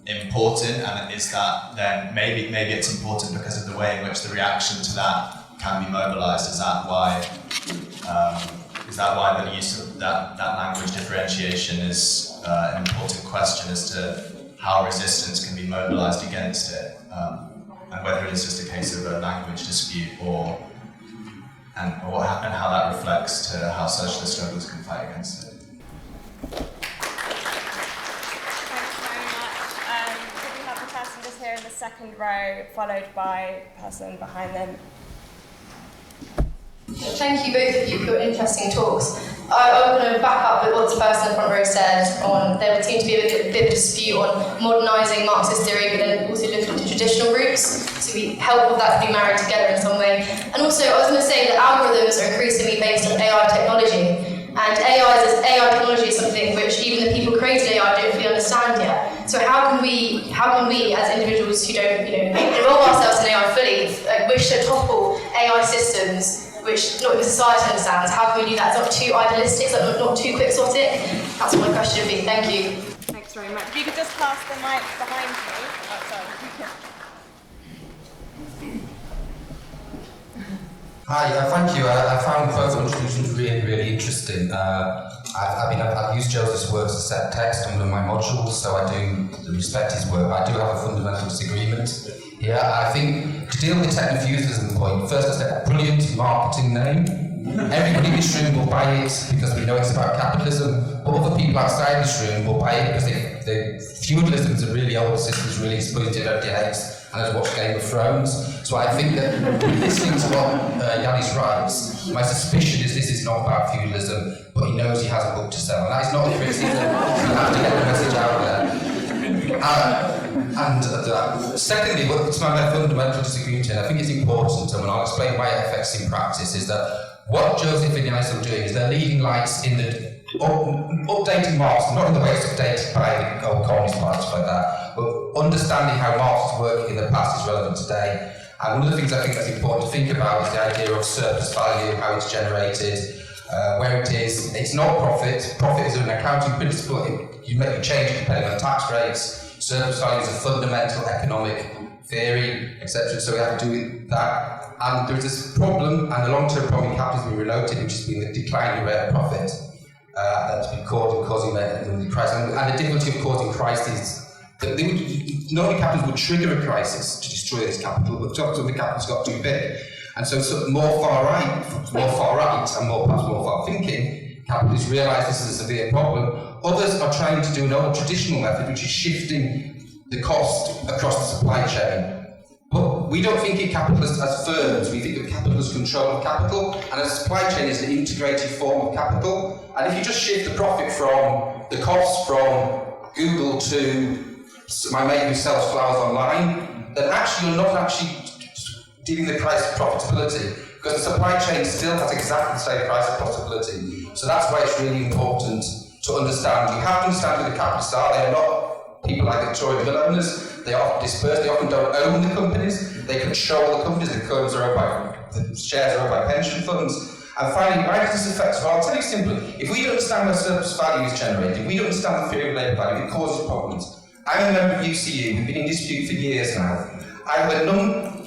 important, and is that then maybe it's important because of the way in which the reaction to that can be mobilized? Is that why the use of that language differentiation is an important question as to how resistance can be mobilized against it, and whether it is just a case of a language dispute and how that reflects to how socialist struggles can fight against it? Here in the second row, followed by the person behind them. Thank you both of you for your interesting talks. I'm going to back up with what the person in the front row said on there would seem to be a bit of a dispute on modernising Marxist theory, but then also looking into traditional roots. So we help with that to be married together in some way. And also, I was going to say that algorithms are increasingly based on AI technology. And AI technology is something which even the people creating AI don't fully understand yet. So how can we as individuals who don't involve ourselves in AI fully, wish to topple AI systems which not even society understands? How can we do that? It's not too idealistic, it's not too quixotic. That's what my question would be. Thank you. Thanks very much. If you could just pass the mic behind me. Oh, sorry. Hi, thank you. I found both introductions really, really interesting. I've used Joseph's work as a set text on one of my modules, so I do respect his work. I do have a fundamental disagreement here. I think to deal with the techno-feudalism point, first I said, brilliant marketing name. Everybody in this room will buy it because we know it's about capitalism, but other people outside this room will buy it because feudalism is a really old system, it's really exploited over decades, and has watched Game of Thrones. So I think that listening to what Yanis writes, my suspicion is this is not about feudalism, but he knows he has a book to sell, and that is not a criticism. You have to get the message out there. Secondly, what's my fundamental disagreement here, I think it's important, and I'll explain why it affects in practice, is that what Joseph and Yanis are doing is they're leading lights in the updating Marx, not in the way it's updated by the old Communist Party, stuff like that, but understanding how Marx was working in the past is relevant today. And one of the things I think that's important to think about is the idea of surplus value, how it's generated, where it is. It's not profit. Profit is an accounting principle. You change it depending on tax rates. Surplus value is a fundamental economic theory, etc. So we have to do with that. And there is this problem, and the long-term problem in capitalism we noted, which has been the declining rate of profit that's been causing the crisis, and the difficulty of causing crises. Normally capitalism would trigger a crisis to destroy this capital, but sometimes the capital's got too big. And so more far right, and perhaps more far thinking capitalists realise this is a severe problem. Others are trying to do an old traditional method, which is shifting the cost across the supply chain. But we don't think of capitalists as firms, we think of capital as control of capital, and a supply chain is the integrated form of capital. And if you just shift the profit from the cost from Google to my mate who sells flowers online, then actually you're not actually dealing the price of profitability, because the supply chain still has exactly the same price of profitability. So that's why it's really important to understand. You have to understand who the capitalists are. They are not people like Victoria mill owners. They are often dispersed. They often don't own the companies. They control the companies. The shares are owned by pension funds. And finally, why does this affect us? Well, I'll tell you simply. If we don't understand where surplus value is generated, if we don't understand the theory of labour value, it causes problems. I'm a member of UCU. We've been in dispute for years now.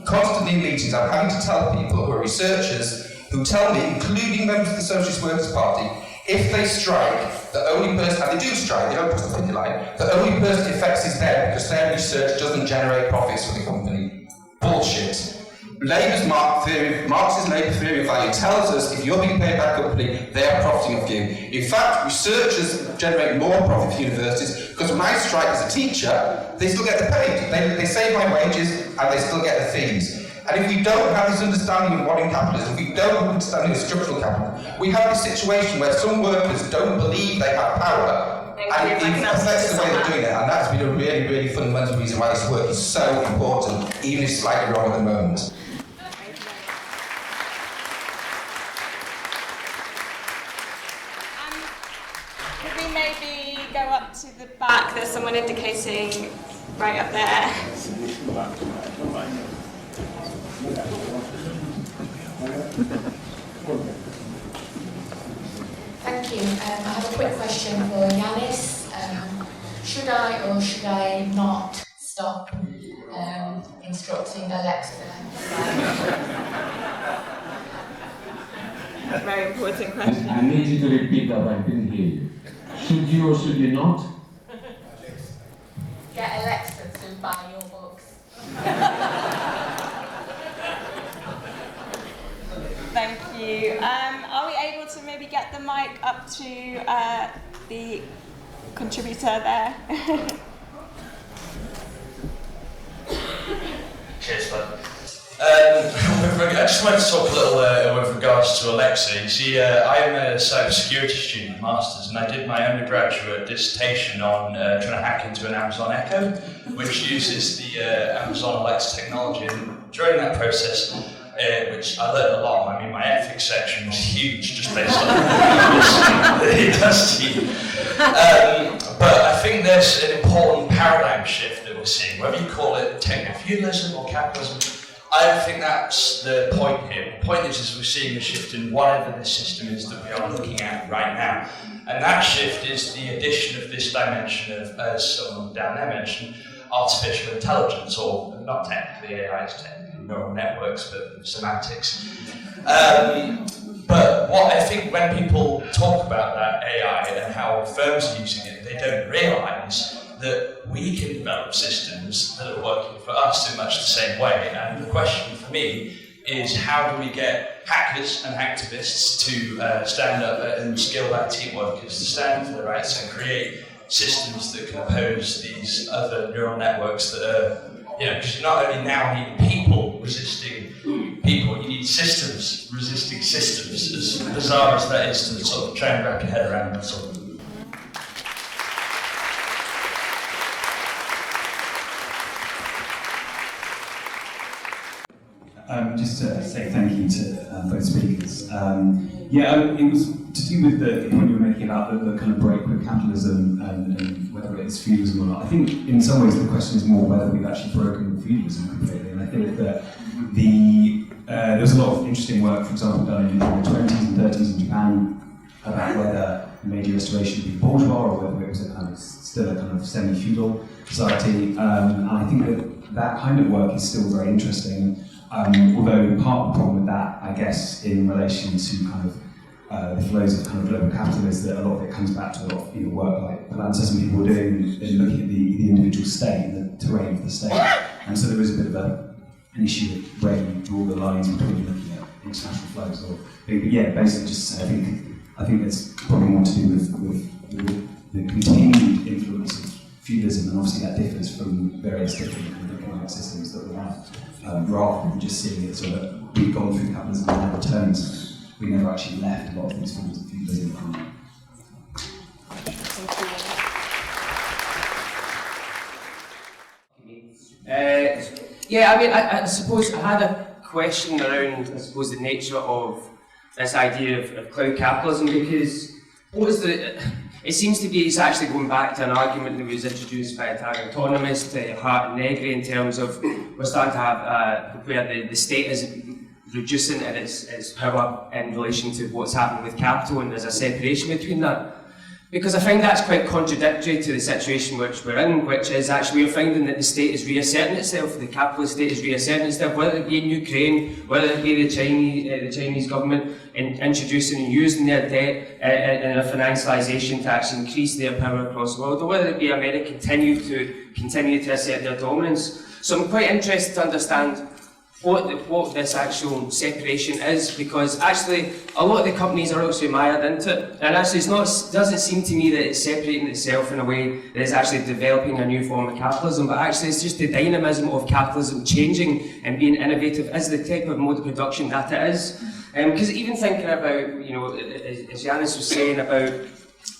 Constantly in meetings, I'm having to tell people who are researchers who tell me, including members of the Socialist Workers' Party, if they strike, the only person, and they do strike, they don't put the line, the only person it affects is them because their research doesn't generate profits for the company. Bullshit. Labour's Marxist labour theory of value tells us if you're being paid by a company, they are profiting off you. In fact, researchers generate more profit for universities because when I strike as a teacher, they still get the paid. They save my wages and they still get the fees. And if we don't have this understanding of modern capitalism, if we don't have understanding of structural capital, we have this situation where some workers don't believe they have power, and it affects the way they're doing it. And that's been a really, really fundamental reason why this work is so important, even if it's slightly wrong at the moment. Maybe go up to the back. There's someone indicating right up there. Thank you. I have a quick question for Yanis. Should I or should I not stop instructing Alexa? Very important question. I need you to repeat that. I didn't hear you. Should you or should you not? Get Alexa to buy your books. Thank you. Are we able to maybe get the mic up to the contributor there? Cheers, bud. I just wanted to talk a little with regards to Alexa. You see, I'm a cybersecurity student, masters, and I did my undergraduate dissertation on trying to hack into an Amazon Echo, which uses the Amazon Alexa technology. And during that process, which I learned a lot. I mean, my ethics section was huge, just based on it does to you. But I think there's an important paradigm shift that we're seeing, whether you call it techno-feudalism or capitalism. I don't think that's the point here. The point is we're seeing a shift in whatever this system is that we are looking at right now. And that shift is the addition of this dimension of, as someone down there mentioned, artificial intelligence, or not technically AI, it's technically neural networks, but semantics. But what I think when people talk about that AI and how firms are using it, they don't realise that we can develop systems that are working for us in much the same way. And the question for me is, how do we get hackers and activists to stand up and skill our team workers to stand for their rights and create systems that can oppose these other neural networks that are, because you not only now need people resisting people, you need systems resisting systems, as bizarre as that is to sort of try and wrap your head around that sort of. Just to say thank you to both speakers. It was to do with the point you were making about the kind of break with capitalism and whether it's feudalism or not. I think in some ways the question is more whether we've actually broken with feudalism completely. And I think that there was a lot of interesting work, for example, done in the 20s and 30s in Japan about whether Meiji Restoration would be bourgeois or whether it was still a kind of semi-feudal society. And I think that kind of work is still very interesting. Although part of the problem with that, I guess, in relation to kind of the flows of kind of global capital is that a lot of it comes back to a lot of work like Palantis and people are doing in looking at the individual state, the terrain of the state. And so there is a bit of an issue with where you draw the lines between looking at international flows. But yeah, basically just to say, I think there's probably more to do with the continued influence of feudalism, and obviously that differs from various different kind of economic systems that we have. Rather than just seeing it sort of, we've gone through capitalism and never turned, we never actually left a lot of these forms of feudalism behind. Yeah, I mean, I suppose I had a question around, I suppose, the nature of this idea of cloud capitalism, because it seems to be it's actually going back to an argument that was introduced by Italian autonomists, Hart and Negri, in terms of we're starting to have where the state is reducing in its power in relation to what's happening with capital, and there's a separation between that. Because I find that's quite contradictory to the situation which we're in, which is actually we're finding that the state is reasserting itself, the capitalist state is reasserting itself, whether it be in Ukraine, whether it be the Chinese government introducing and using their debt and their financialisation to actually increase their power across the world, or whether it be America continue to assert their dominance. So I'm quite interested to understand what this actual separation is, because actually a lot of the companies are also mired into it, and actually doesn't seem to me that it's separating itself in a way that is actually developing a new form of capitalism, but actually it's just the dynamism of capitalism changing and being innovative as the type of mode of production that it is. Because even thinking about, you know, as Yanis was saying about,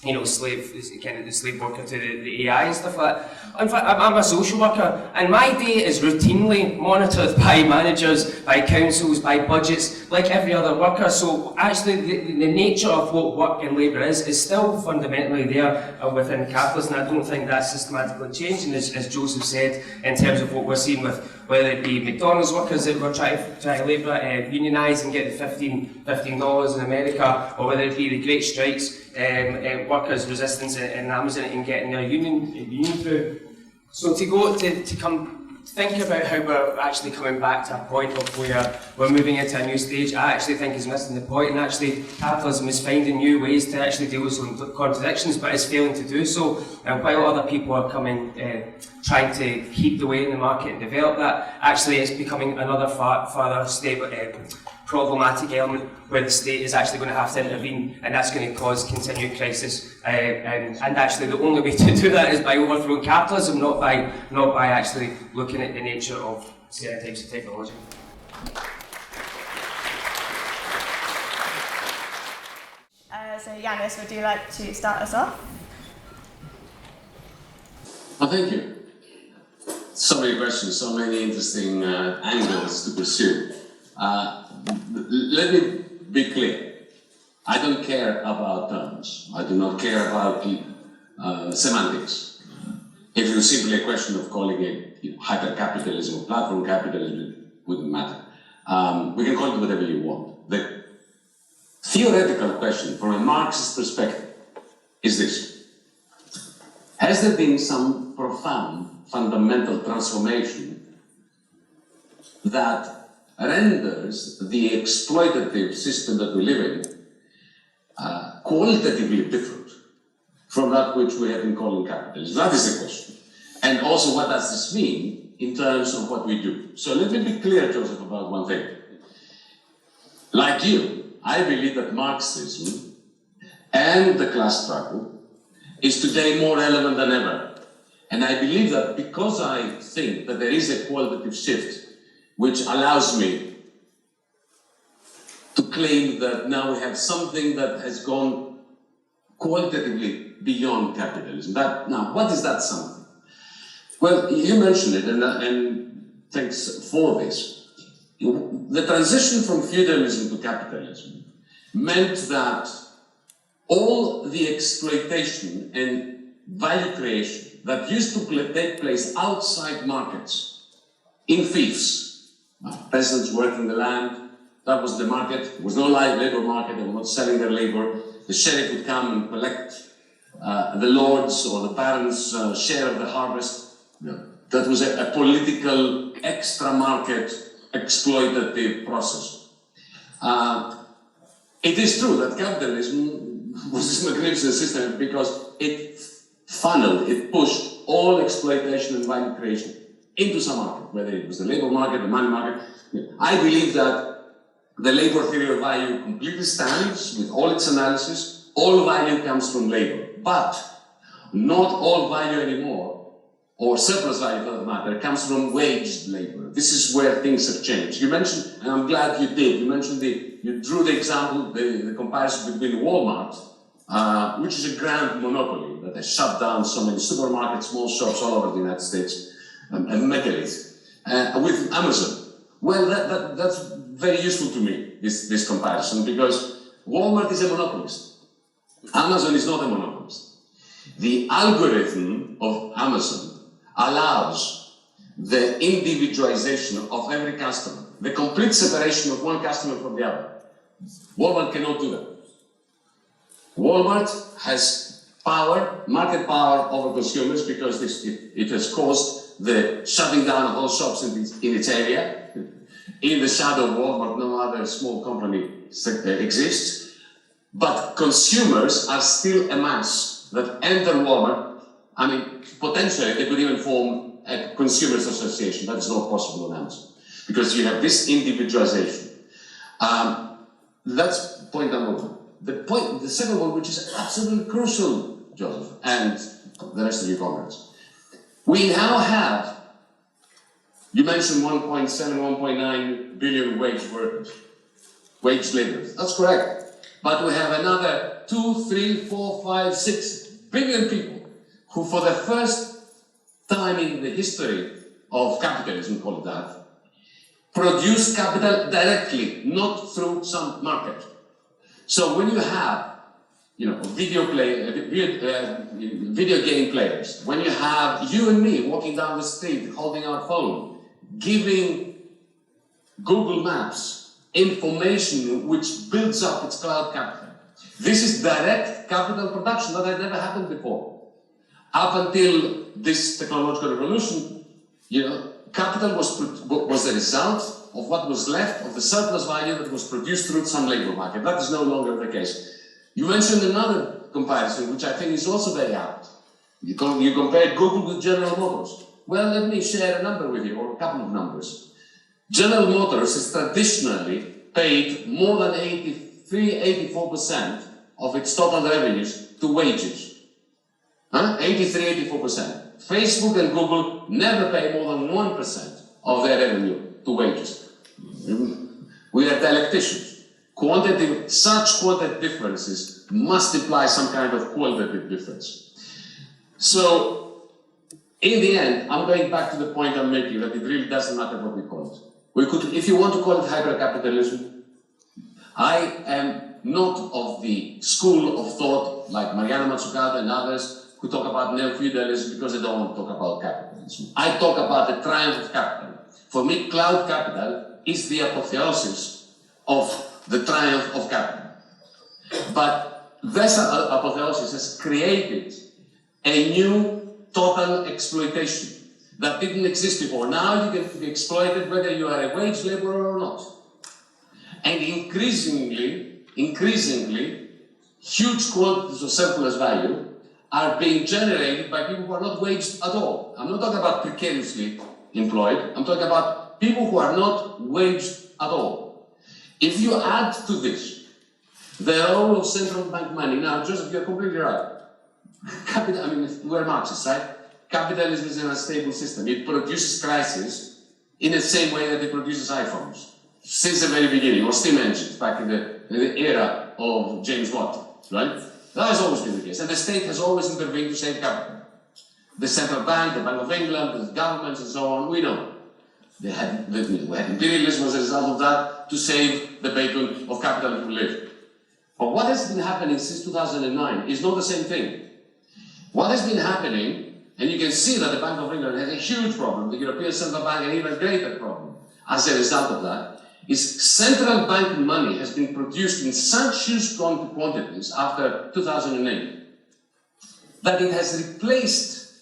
you know, the slave worker to the AI and stuff like that. In fact, I'm a social worker, and my day is routinely monitored by managers, by councils, by budgets, like every other worker. So actually, the nature of what work and labour is still fundamentally there within capitalism. I don't think that's systematically changing, as Joseph said, in terms of what we're seeing with whether it be McDonald's workers that were trying to labour, unionise and get the $15 in America, or whether it be the great strikes, workers' resistance in Amazon and getting their union through. So to come think about how we're actually coming back to a point of where we're moving into a new stage, I actually think is missing the point, and actually capitalism is finding new ways to actually deal with some contradictions, but is failing to do so. While other people are coming, trying to keep the way in the market and develop that, actually it's becoming another further stable, problematic element where the state is actually going to have to intervene, and that's going to cause continued crisis. And actually the only way to do that is by overthrowing capitalism, not by actually looking at the nature of certain types of technology. So Yanis, would you like to start us off? Well, thank you. So many questions, so many interesting angles to pursue. Let me be clear. I don't care about terms. I do not care about semantics. If it was simply a question of calling it hyper-capitalism or platform capitalism, it wouldn't matter. We can call it whatever you want. The theoretical question from a Marxist perspective is this. Has there been some profound, fundamental transformation that renders the exploitative system that we live in qualitatively different from that which we have been calling capitalism? That is the question. And also, what does this mean in terms of what we do? So let me be clear, Joseph, about one thing. Like you, I believe that Marxism and the class struggle is today more relevant than ever. And I believe that because I think that there is a qualitative shift which allows me to claim that now we have something that has gone qualitatively beyond capitalism. Now, what is that something? Well, you mentioned it, and thanks for this. The transition from feudalism to capitalism meant that all the exploitation and value creation that used to take place outside markets, in fiefs, peasants working the land, that was the market. There was no labor market, they were not selling their labor. The sheriff would come and collect the lord's or the baron's share of the harvest. That was a political, extra-market, exploitative process. It is true that capitalism was this magnificent system because it funneled, it pushed all exploitation and value creation into some market, whether it was the labor market, the money market. I believe that the labor theory of value completely stands with all its analysis. All value comes from labor, but not all value anymore, or surplus value for that matter, comes from waged labor. This is where things have changed. You mentioned, and I'm glad you did, you drew the example, the comparison between Walmart, which is a grand monopoly that has shut down so many supermarkets, small shops all over the United States, and megaliths. with Amazon. Well, that's very useful to me, this comparison, because Walmart is a monopolist. Amazon is not a monopolist. The algorithm of Amazon allows the individualization of every customer, the complete separation of one customer from the other. Walmart cannot do that. Walmart has power, market power over consumers, because it has caused the shutting down of all shops in its area. In the shadow of Walmart, no other small company exists. But consumers are still a mass that enter Walmart. I mean, potentially they could even form a consumers association. That is not possible on Amazon, because you have this individualization. That's point number one. The second one, which is absolutely crucial, Joseph, and the rest of your comrades. We now have, you mentioned 1.7, 1.9 billion wage workers, wage laborers. That's correct. But we have another 2, 3, 4, 5, 6 billion people who, for the first time in the history of capitalism, call it that, produce capital directly, not through some market. So when you have, video game players, when you have you and me walking down the street, holding our phone, giving Google Maps information which builds up its cloud capital. This is direct capital production that had never happened before. Up until this technological revolution, capital was the result of what was left of the surplus value that was produced through some labor market. That is no longer the case. You mentioned another comparison, which I think is also very apt. You compared Google with General Motors. Well, let me share a number with you, or a couple of numbers. General Motors has traditionally paid more than 84% of its total revenues to wages. 84%. Facebook and Google never pay more than 1% of their revenue to wages. We are dialecticians. Such quantitative differences must imply some kind of qualitative difference. So, in the end, I'm going back to the point I'm making, that it really doesn't matter what we call it. If you want to call it hyper-capitalism, I am not of the school of thought like Mariana Mazzucato and others who talk about neo-feudalism because they don't want to talk about capitalism. I talk about the triumph of capital. For me, cloud capital is the apotheosis of the triumph of capital. But this apotheosis has created a new total exploitation that didn't exist before. Now you can be exploited whether you are a wage laborer or not. And increasingly, huge quantities of surplus value are being generated by people who are not waged at all. I'm not talking about precariously employed, I'm talking about people who are not waged at all. If you add to this the role of central bank money, now Joseph, you're completely right. We're Marxists, right? Capitalism is an unstable system. It produces crises in the same way that it produces iPhones. Since the very beginning, or steam engines, back in the era of James Watt, right? That has always been the case. And the state has always intervened to save capital. The central bank, the Bank of England, the governments and so on, we know. We had imperialism as a result of that to save the bacon of capital who lived. But what has been happening since 2009 is not the same thing. What has been happening, and you can see that the Bank of England has a huge problem, the European Central Bank an even greater problem as a result of that, is central bank money has been produced in such huge quantities after 2008 that it has replaced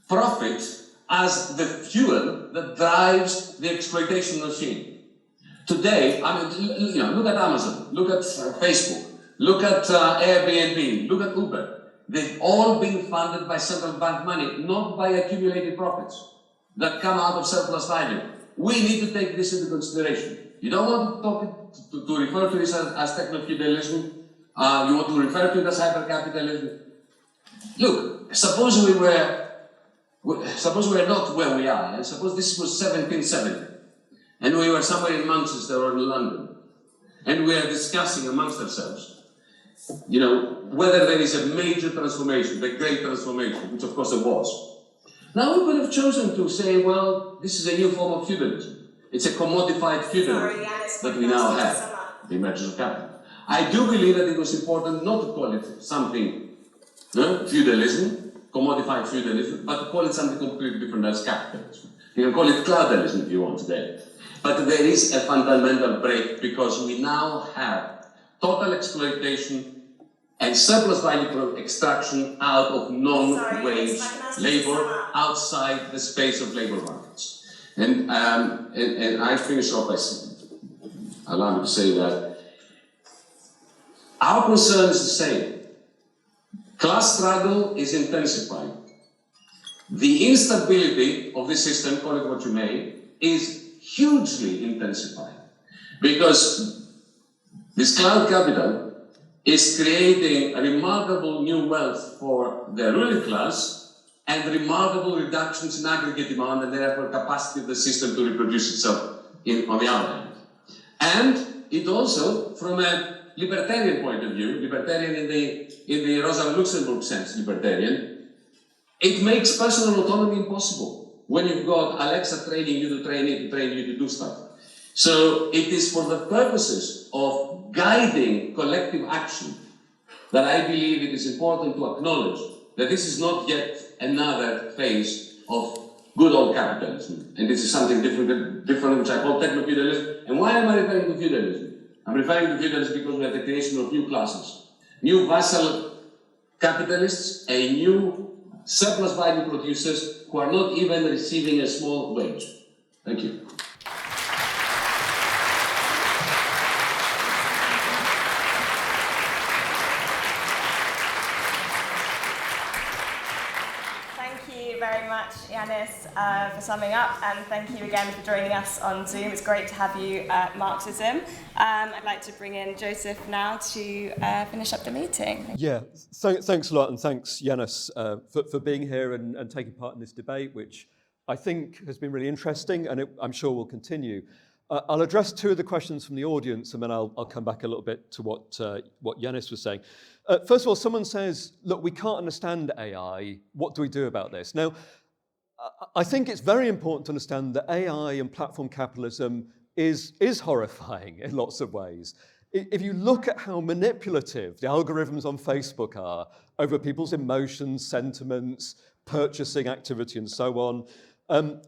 profit as the fuel that drives the exploitation machine. Today, look at Amazon, look at Facebook, look at Airbnb, look at Uber. They've all been funded by central bank money, not by accumulated profits that come out of surplus value. We need to take this into consideration. You don't want to refer to this as techno-feudalism. You want to refer to it as hyper-capitalism. Look, suppose we were not where we are, and suppose this was 1770, and we were somewhere in Manchester or in London, and we are discussing amongst ourselves, whether there is a major transformation, the great transformation, which of course there was. Now we could have chosen to say, well, this is a new form of feudalism. It's a commodified feudalism that we now have, the emergence of capital. I do believe that it was important not to call it something feudalism, commodified feudalism, but to call it something completely different as capitalism. You can call it cloudalism if you want today. But there is a fundamental break because we now have total exploitation and surplus value extraction out of non-wage labor outside the space of labor markets. And I finish off by allow me to say that our concern is the same. Class struggle is intensifying. The instability of the system, call it what you may, is hugely intensifying. Because this cloud capital is creating a remarkable new wealth for the ruling class and remarkable reductions in aggregate demand and therefore capacity of the system to reproduce itself on the other hand. And it also, from a libertarian point of view, libertarian in the Rosa Luxemburg sense, libertarian, it makes personal autonomy impossible when you've got Alexa training you to train it, train you to do stuff. So it is for the purposes of guiding collective action that I believe it is important to acknowledge that this is not yet another phase of good old capitalism, and this is something different which I call techno-feudalism. And why am I referring to feudalism? I'm referring to feudalism because we have the creation of new classes, new vassal capitalists, a new surplus value producers who are not even receiving a small wage. Thank you. Very much, Yanis, for summing up, and thank you again for joining us on Zoom. It's great to have you at Marxism. I'd like to bring in Joseph now to finish up the meeting. Yeah, thanks a lot, and thanks, Yanis, for being here and taking part in this debate, which I think has been really interesting, and I'm sure will continue. I'll address two of the questions from the audience, and then I'll come back a little bit to what Yanis was saying. First of all, someone says, look, we can't understand AI. What do we do about this? Now, I think it's very important to understand that AI and platform capitalism is horrifying in lots of ways. If you look at how manipulative the algorithms on Facebook are over people's emotions, sentiments, purchasing activity, and so on,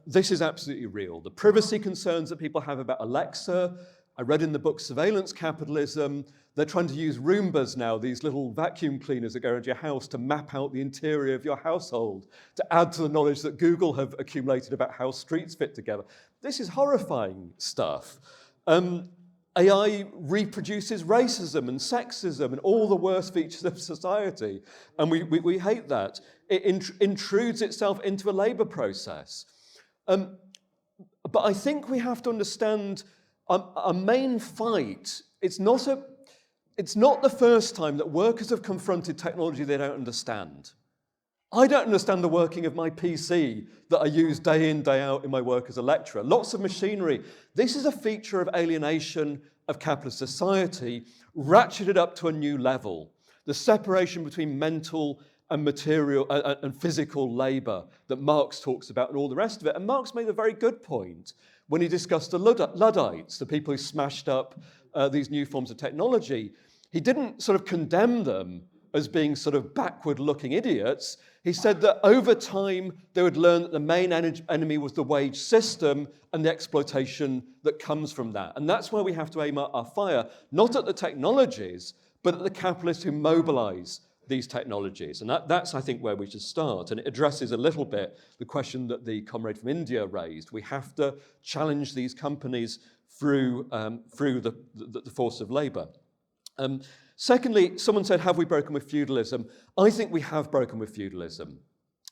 this is absolutely real. The privacy concerns that people have about Alexa, I read in the book Surveillance Capitalism, they're trying to use Roombas now, these little vacuum cleaners that go into your house to map out the interior of your household, to add to the knowledge that Google have accumulated about how streets fit together. This is horrifying stuff. AI reproduces racism and sexism and all the worst features of society, and we hate that. It intrudes itself into a labour process. But I think we have to understand our main fight. It's not the first time that workers have confronted technology they don't understand. I don't understand the working of my PC that I use day in, day out in my work as a lecturer. Lots of machinery. This is a feature of alienation of capitalist society, ratcheted up to a new level. The separation between mental and material and physical labour that Marx talks about and all the rest of it. And Marx made a very good point when he discussed the Luddites, the people who smashed up these new forms of technology. He didn't sort of condemn them as being sort of backward-looking idiots. He said that over time, they would learn that the main enemy was the wage system and the exploitation that comes from that. And that's where we have to aim our fire, not at the technologies, but at the capitalists who mobilize these technologies. And that's, I think, where we should start. And it addresses a little bit the question that the comrade from India raised. We have to challenge these companies through the force of labor. Secondly, someone said, have we broken with feudalism? I think we have broken with feudalism.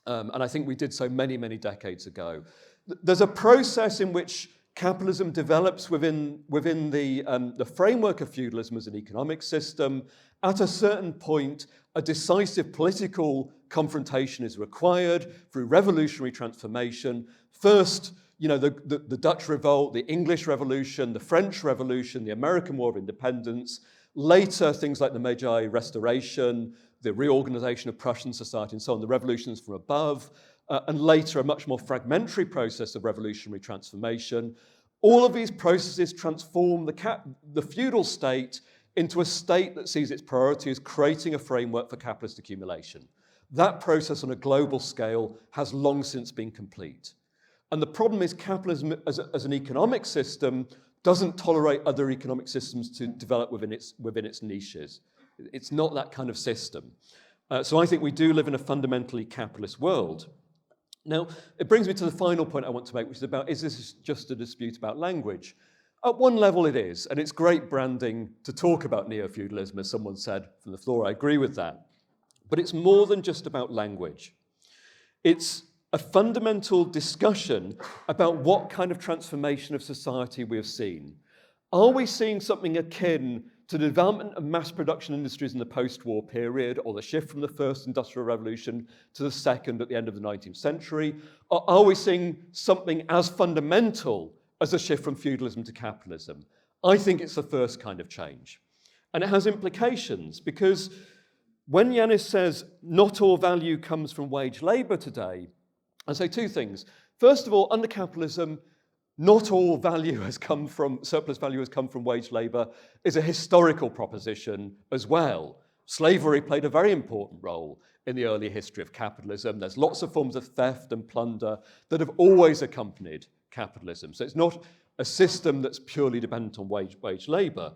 And I think we did so many, many decades ago. There's a process in which capitalism develops within the framework of feudalism as an economic system. At a certain point, a decisive political confrontation is required through revolutionary transformation. First, the Dutch Revolt, the English Revolution, the French Revolution, the American War of Independence. Later, things like the Meiji Restoration, the reorganization of Prussian society and so on, the revolutions from above. and later a much more fragmentary process of revolutionary transformation. All of these processes transform the feudal state into a state that sees its priority as creating a framework for capitalist accumulation. That process on a global scale has long since been complete. And the problem is capitalism as an economic system doesn't tolerate other economic systems to develop within its niches. It's not that kind of system. So I think we do live in a fundamentally capitalist world. Now, it brings me to the final point I want to make, which is about, is this just a dispute about language? At one level it is, and it's great branding to talk about neo-feudalism, as someone said from the floor. I agree with that. But it's more than just about language. It's a fundamental discussion about what kind of transformation of society we have seen. Are we seeing something akin to the development of mass production industries in the post-war period, or the shift from the first industrial revolution to the second at the end of the 19th century? Or are we seeing something as fundamental as a shift from feudalism to capitalism? I think it's the first kind of change. And it has implications, because when Yanis says not all value comes from wage labour today, I say two things. First of all, under capitalism, not all surplus value has come from wage labour is a historical proposition as well. Slavery played a very important role in the early history of capitalism. There's lots of forms of theft and plunder that have always accompanied capitalism. So it's not a system that's purely dependent on wage labour.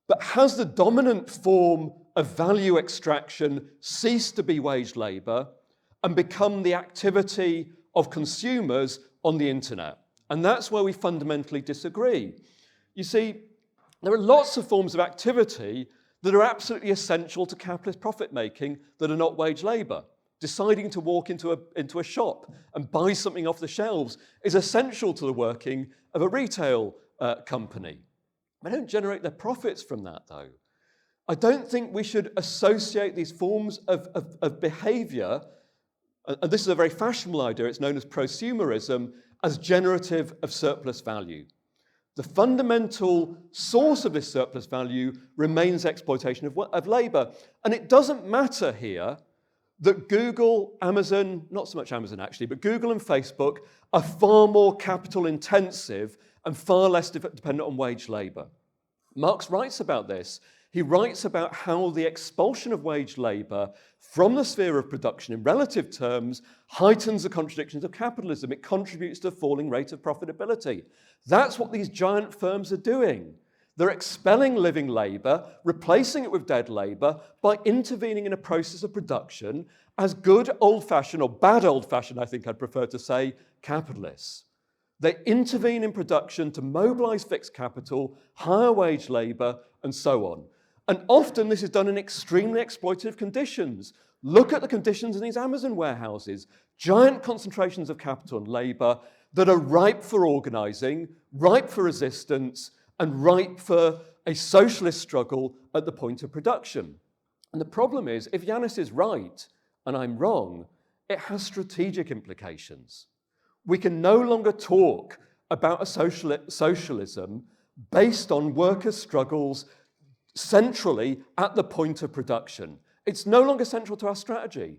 But has the dominant form of value extraction ceased to be wage labour and become the activity of consumers on the internet? And that's where we fundamentally disagree. You see, there are lots of forms of activity that are absolutely essential to capitalist profit-making that are not wage labour. Deciding to walk into a shop and buy something off the shelves is essential to the working of a retail company. They don't generate their profits from that, though. I don't think we should associate these forms of behaviour, and this is a very fashionable idea, it's known as prosumerism, as generative of surplus value. The fundamental source of this surplus value remains exploitation of labour. And it doesn't matter here that Google, Amazon, not so much Amazon actually, but Google and Facebook are far more capital intensive and far less dependent on wage labour. Marx writes about this. He writes about how the expulsion of wage labour from the sphere of production in relative terms heightens the contradictions of capitalism. It contributes to a falling rate of profitability. That's what these giant firms are doing. They're expelling living labour, replacing it with dead labour by intervening in a process of production as good old-fashioned, or bad old-fashioned, I think I'd prefer to say, capitalists. They intervene in production to mobilise fixed capital, hire wage labour, and so on. And often this is done in extremely exploitative conditions. Look at the conditions in these Amazon warehouses. Giant concentrations of capital and labour that are ripe for organising, ripe for resistance, and ripe for a socialist struggle at the point of production. And the problem is, if Yanis is right, and I'm wrong, it has strategic implications. We can no longer talk about a socialism based on workers' struggles centrally at the point of production. It's no longer central to our strategy.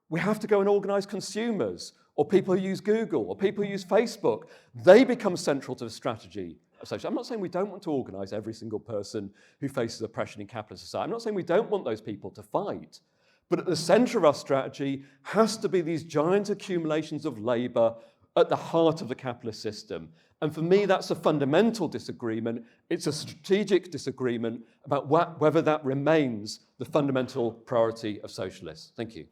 We have to go and organise consumers, or people who use Google, or people who use Facebook. They become central to the strategy of socialism. I'm not saying we don't want to organise every single person who faces oppression in capitalist society. I'm not saying we don't want those people to fight. But at the centre of our strategy has to be these giant accumulations of labour at the heart of the capitalist system. And for me, that's a fundamental disagreement. It's a strategic disagreement about whether that remains the fundamental priority of socialists. Thank you.